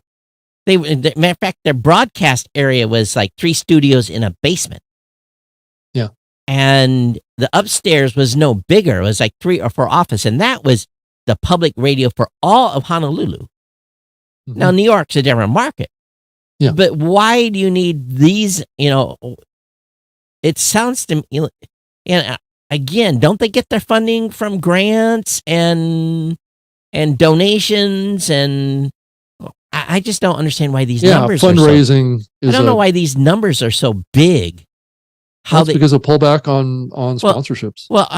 Matter of fact, their broadcast area was like 3 studios in a basement. Yeah. And the upstairs was no bigger. It was like 3 or 4 offices. And that was the public radio for all of Honolulu. Now, New York's a different market. Yeah. But why do you need these, it sounds to me, and again, don't they get their funding from grants and donations? And I just don't understand why these numbers fundraising I don't know why these numbers are so big. That's because of pullback on sponsorships. Well,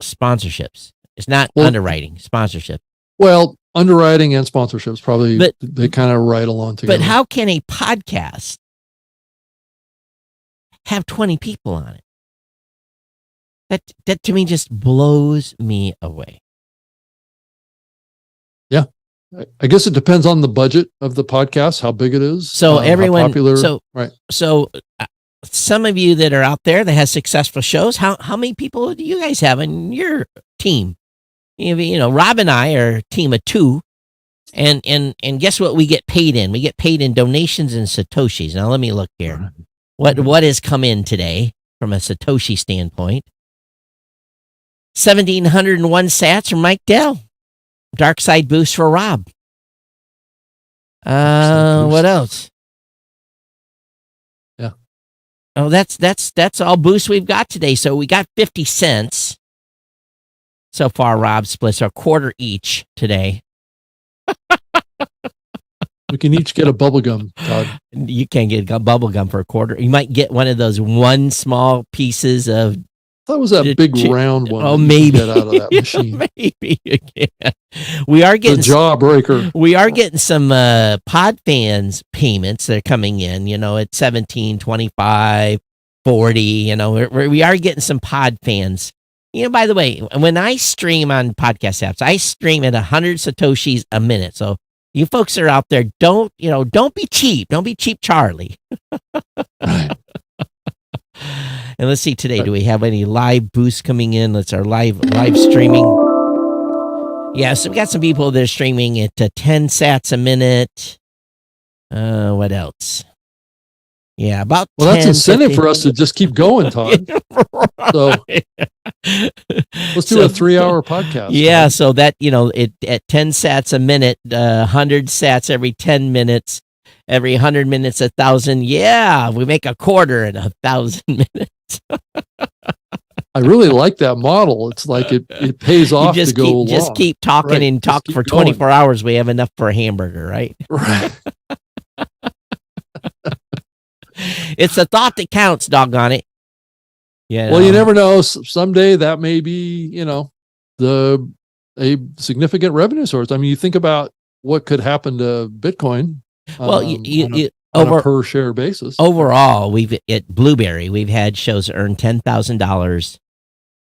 sponsorships. It's not underwriting, sponsorship. Well, underwriting and sponsorships probably, they kind of ride along together. But how can a podcast have 20 people on it? That to me just blows me away. Yeah. I guess it depends on the budget of the podcast, how big it is. So everyone, how popular, right. So some of you that are out there that has successful shows, how many people do you guys have in your team? Rob and I are a team of 2. And guess what we get paid in? We get paid in donations and Satoshis. Now let me look here. What has come in today from a Satoshi standpoint? 1,701 sats from Mike Dell. Dark side boost for Rob. What else? Yeah. Oh, that's all boost we've got today. So we got 50 cents so far. Rob splits a quarter each today. We can each get a bubble gum, Todd. You can't get bubble gum for a quarter. You might get one of those one small pieces of. That was that big round one. Oh, maybe get out of that machine. Maybe you can. We are getting the jawbreaker. We are getting some pod fans payments that are coming in. At 17, 25, 40. We are getting some pod fans. By the way, when I stream on podcast apps, I stream at 100 Satoshis a minute. So you folks that are out there, don't be cheap. Don't be cheap, Charlie. Right. And let's see today, do we have any live boosts coming in? Let's our live streaming. Yeah, so we got some people that are streaming at 10 sats a minute. What else? Yeah, about Well, that's 10, incentive 15. for us to just keep going, Todd. So let's do a 3-hour podcast. Yeah, Todd. so that, it at 10 sats a minute, 100 sats every 10 minutes, every 100 minutes, 1,000. Yeah, we make a quarter in 1,000 minutes. I really like that model. It's like it pays off to go along. Just keep talking Right, and just talk keep for going. 24 hours. We have enough for a hamburger, right? Right. It's the thought that counts, doggone it. Yeah. Well, you never know. Someday that may be, a significant revenue source. I mean, you think about what could happen to Bitcoin. Well, on a per share basis. Overall, at Blueberry, we've had shows earn $10,000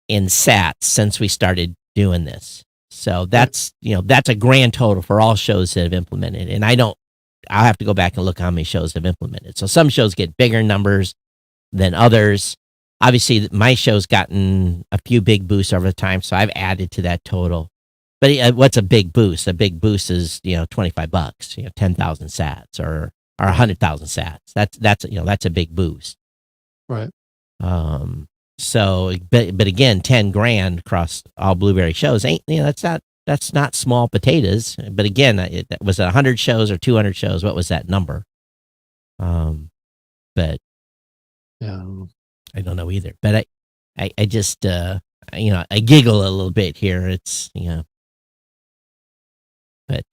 in sats since we started doing this. So that's a grand total for all shows that have implemented. And I'll have to go back and look how many shows have implemented. So some shows get bigger numbers than others. Obviously, my show's gotten a few big boosts over the time, so I've added to that total. But what's a big boost? A big boost is $25, 10,000 sats or 100,000 sats. That's a big boost. Right. So, but again, 10 grand across all Blueberry shows ain't, that's not small potatoes. But again, it was 100 shows or 200 shows. What was that number? But yeah, I don't know either. But I just, I giggle a little bit here. It's, but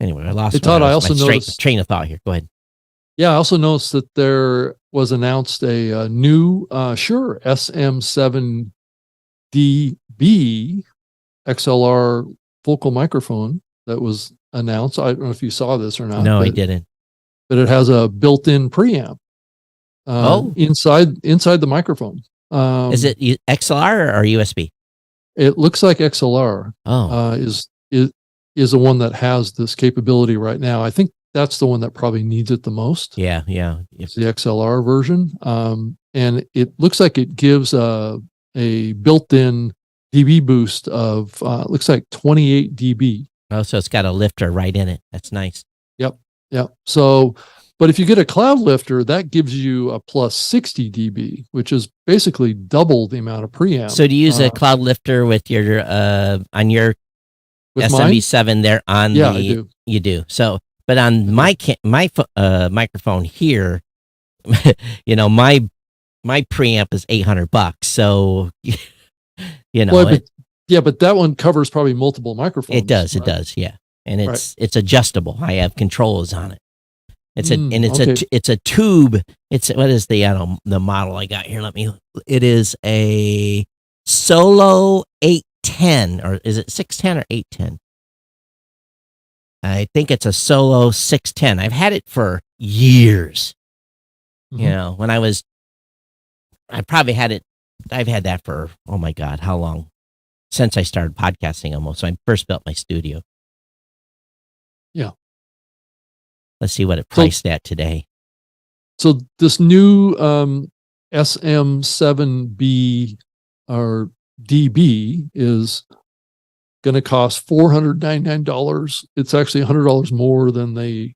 anyway, I lost. Hey, Todd, I also my noticed train of thought here. Go ahead. Yeah, I also noticed that there was announced a new Shure SM7DB XLR focal microphone that was announced. I don't know if you saw this or not. No, I didn't. But it has a built-in preamp inside the microphone. Is it XLR or USB? It looks like XLR. Oh, is the one that has this capability right now. I think that's the one that probably needs it the most. Yeah. It's the XLR version. And it looks like it gives a built-in dB boost of looks like 28 dB. Oh, so it's got a lifter right in it. That's nice. Yep. So, but if you get a cloud lifter, that gives you a plus 60 dB, which is basically double the amount of preamp. So do you use a cloud lifter with your on your with SMB7 there on I do. You do. So, but on my microphone here, my preamp is $800. So, Well, but that one covers probably multiple microphones. It does. Right? It does. Yeah. And it's adjustable. I have controls on it. It's a tube. What is the model I got here? It is a Solo 810, or is it 610 or 810? I think it's a Solo 610. I've had it for years. Mm-hmm. When I've had that for, oh my God, how long? Since I started podcasting almost. So I first built my studio. Yeah. Let's see what it priced at today. So this new SM7B or DB is going to cost $499. It's actually $100 more than the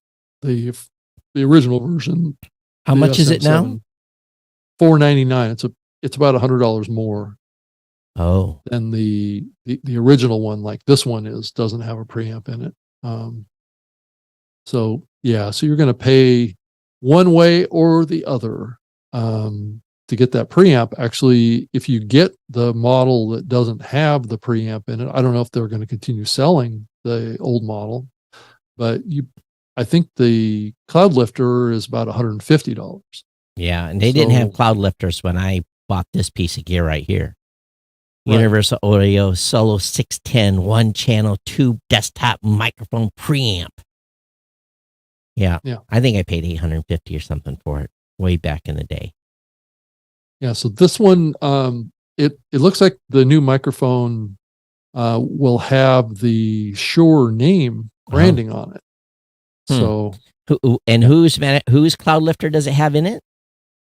original version. How much is it now? $499. It's about $100 more. Oh. Than the original one, like this one doesn't have a preamp in it. So you're going to pay one way or the other to get that preamp. Actually, if you get the model that doesn't have the preamp in it, I don't know if they're going to continue selling the old model, but I think the cloud lifter is about $150. Yeah, and they didn't have cloud lifters when I bought this piece of gear right here. Right. Universal Audio Solo 610 1-channel tube desktop microphone preamp. Yeah. I think I paid $850 or something for it way back in the day. Yeah, so this one, it looks like the new microphone will have the Shure name branding on it. So, whose cloud lifter does it have in it?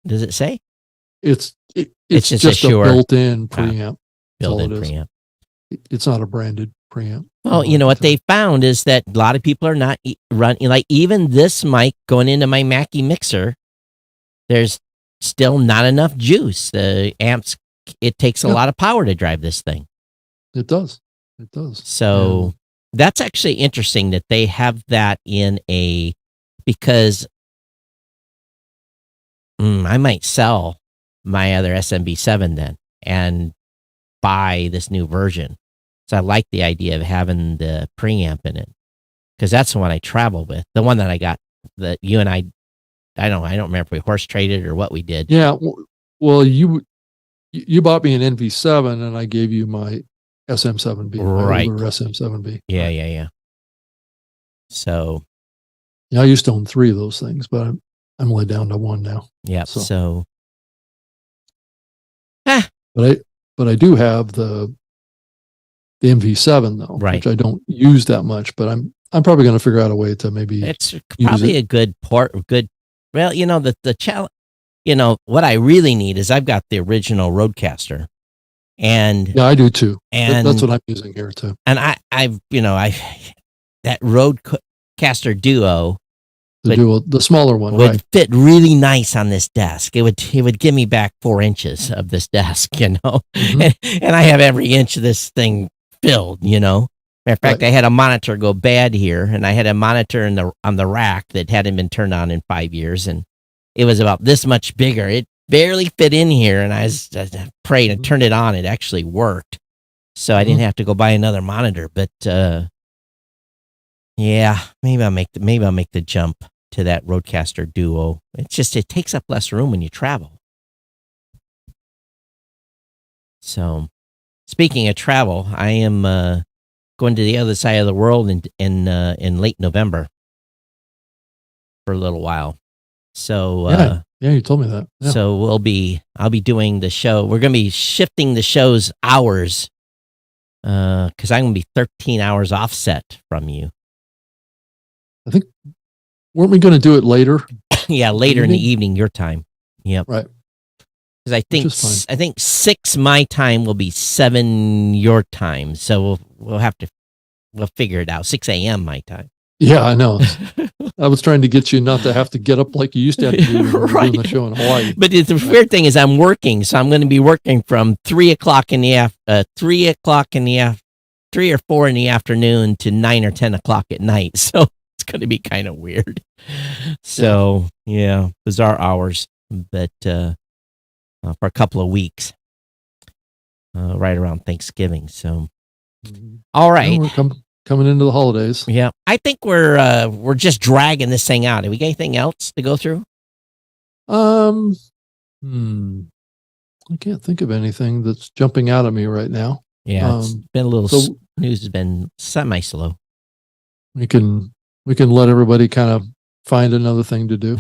Does it say? It's just a Shure built-in preamp. Built-in preamp. It's not a branded preamp. Well, what they found is that a lot of people are not running, like even this mic going into my Mackie mixer there's still not enough juice. The amps, it takes a lot of power to drive this thing. It does. It does. So that's actually interesting that they have that in because I might sell my other SMB7 then and buy this new version. So I like the idea of having the preamp in it, because that's the one I travel with. The one that I got, that you and I don't remember if we horse traded or what we did. Yeah. Well, you bought me an NV7 and I gave you my SM7B, right? Or SM7B. Yeah. So yeah, I used to own 3 of those things, but I'm only down to 1 now. Yeah. So but I do have the MV7 though, right, which I don't use that much, but I'm probably going to figure out a way to maybe it's probably a good port. Well, the challenge, what I really need is I've got the original Roadcaster, and yeah, I do too. And that's what I'm using here too. And I've that Roadcaster Duo, the smaller one would fit really nice on this desk. It would give me back 4 inches of this desk, Mm-hmm. and I have every inch of this thing filled, Matter of fact, I had a monitor go bad here, and I had a monitor on the rack that hadn't been turned on in 5 years, and it was about this much bigger. It barely fit in here, and I prayed and turned it on. It actually worked, so I didn't have to go buy another monitor. But yeah, maybe I'll make the jump to that Roadcaster Duo. It's just, it takes up less room when you travel. So, speaking of travel, I am going to the other side of the world in late November for a little while. So yeah, you told me that. Yeah. So I'll be doing the show. We're going to be shifting the show's hours, because I'm going to be 13 hours offset from you. I think, weren't we going to do it later? Yeah, later in the evening, your time. Yep. Right. Because I think 6 my time will be 7 your time. So we'll figure it out. 6 a.m. my time. Yeah, I know. I was trying to get you not to have to get up like you used to have to do when you were doing the show in Hawaii. But the weird thing is, I'm working, so I'm going to be working from 3 o'clock in the 3 or 4 in the afternoon to 9 or 10 o'clock at night. So it's going to be kind of weird. So yeah, bizarre hours, but for a couple of weeks, right around Thanksgiving. So all right, we're coming into the holidays. Yeah, I think we're just dragging this thing out. Have we got anything else to go through? I can't think of anything that's jumping out at me right now. Yeah, it's been a little, news has been semi-slow. We can let everybody kind of find another thing to do.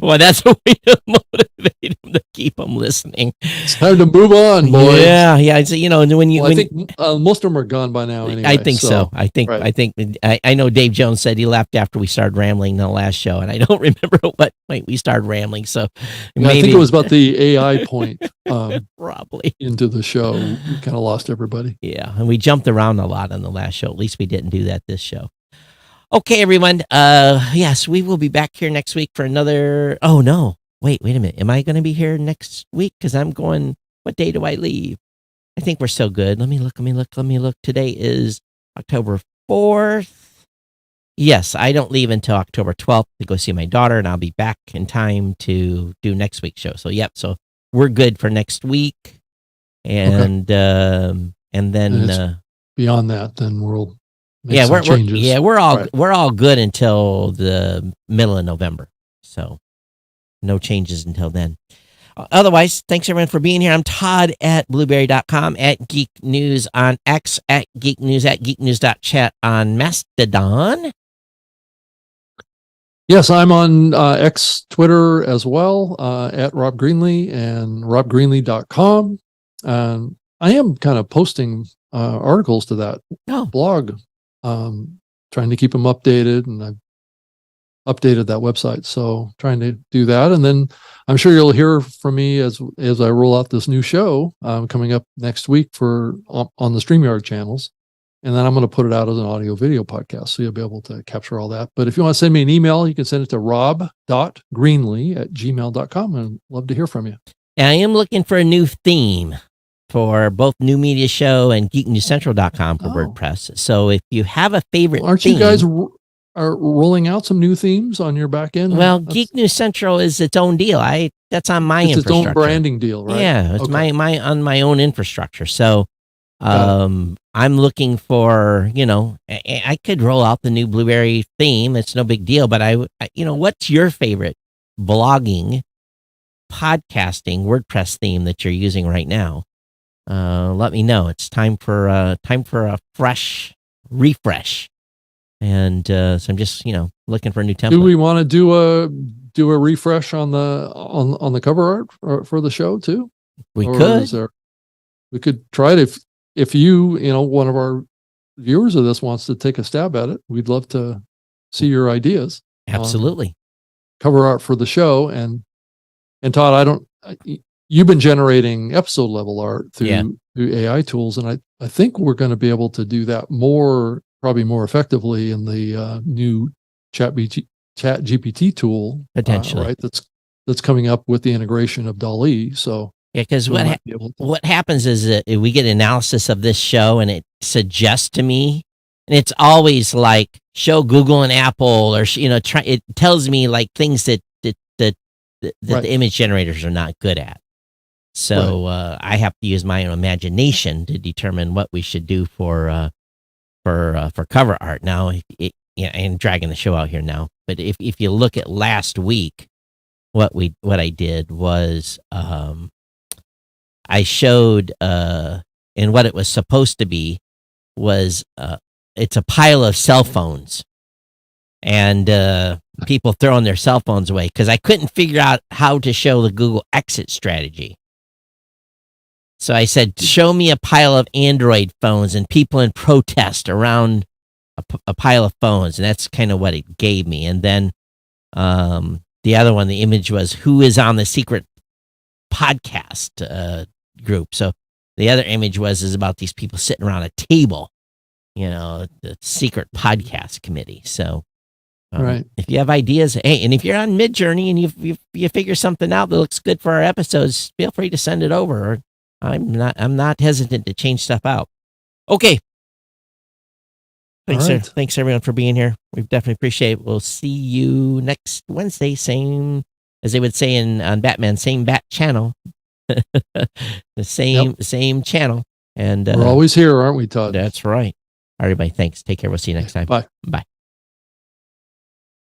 Well, that's a way to motivate them to keep them listening. It's time to move on, boys. Yeah. So, I think most of them are gone by now. Anyway, I think so. I know Dave Jones said he left after we started rambling the last show, and I don't remember what point we started rambling. So maybe, I think it was about the AI point. Probably into the show, we kind of lost everybody. Yeah, and we jumped around a lot on the last show. At least we didn't do that this show. Okay, everyone. Yes, we will be back here next week for another. Oh no! Wait a minute. Am I going to be here next week? Because I'm going. What day do I leave? I think we're so good. Let me look. Today is October 4th. Yes, I don't leave until October 12th to go see my daughter, and I'll be back in time to do next week's show. So so we're good for next week, and then beyond that, then we'll. We're all good until the middle of November. So no changes until then. Otherwise, thanks everyone for being here. I'm Todd at blueberry.com, at Geek News on X, at Geek News, at geeknews.chat on Mastodon. Yes, I'm on X, Twitter as well, at Rob Greenlee and robgreenlee.com. I am kind of posting articles to that blog, trying to keep them updated, and I've updated that website. So trying to do that. And then I'm sure you'll hear from me as I roll out this new show coming up next week on the StreamYard channels. And then I'm going to put it out as an audio video podcast. So you'll be able to capture all that. But if you want to send me an email, you can send it to rob.greenlee@gmail.com, and love to hear from you. And I am looking for a new theme for both New Media Show and geeknewscentral.com for WordPress. So if you have a favorite Aren't theme, you guys are rolling out some new themes on your back end? well, Geek News Central is its own deal. That's on my infrastructure. It's its own branding deal, right? Yeah, it's my on my own infrastructure. So I'm looking for, I could roll out the new Blueberry theme. It's no big deal, but what's your favorite blogging, podcasting, WordPress theme that you're using right now? Let me know. It's time for a fresh refresh. And so I'm just, looking for a new template. Do we want to do a refresh on the cover art for the show too? We could. We could try it if you one of our viewers of this wants to take a stab at it. We'd love to see your ideas. Absolutely. Cover art for the show. And Todd, you've been generating episode level art through AI tools, and I think we're going to be able to do that probably more effectively in the new Chat GPT tool, potentially, right? That's coming up with the integration of DALL-E. So yeah, because what happens is that we get analysis of this show, and it suggests to me, and it's always like show Google and Apple, or it tells me like things that the image generators are not good at. So I have to use my own imagination to determine what we should do for cover art. Now, I'm dragging the show out here now, but if you look at last week, what I did was I showed and what it was supposed to be was it's a pile of cell phones, and people throwing their cell phones away because I couldn't figure out how to show the Google exit strategy. So I said, show me a pile of Android phones and people in protest around a pile of phones. And that's kind of what it gave me. And then the other one, the image was who is on the secret podcast group. So the other image is about these people sitting around a table, the secret podcast committee. So if you have ideas, hey, and if you're on Midjourney and you figure something out that looks good for our episodes, feel free to send it over. I'm not hesitant to change stuff out. Okay. Thanks, sir. Thanks everyone for being here. We definitely appreciate it. We'll see you next Wednesday. Same, as they would say on Batman, same bat channel. the same channel. And we're always here, aren't we, Todd? That's right. All right, everybody. Thanks. Take care. We'll see you next time. Bye. Bye.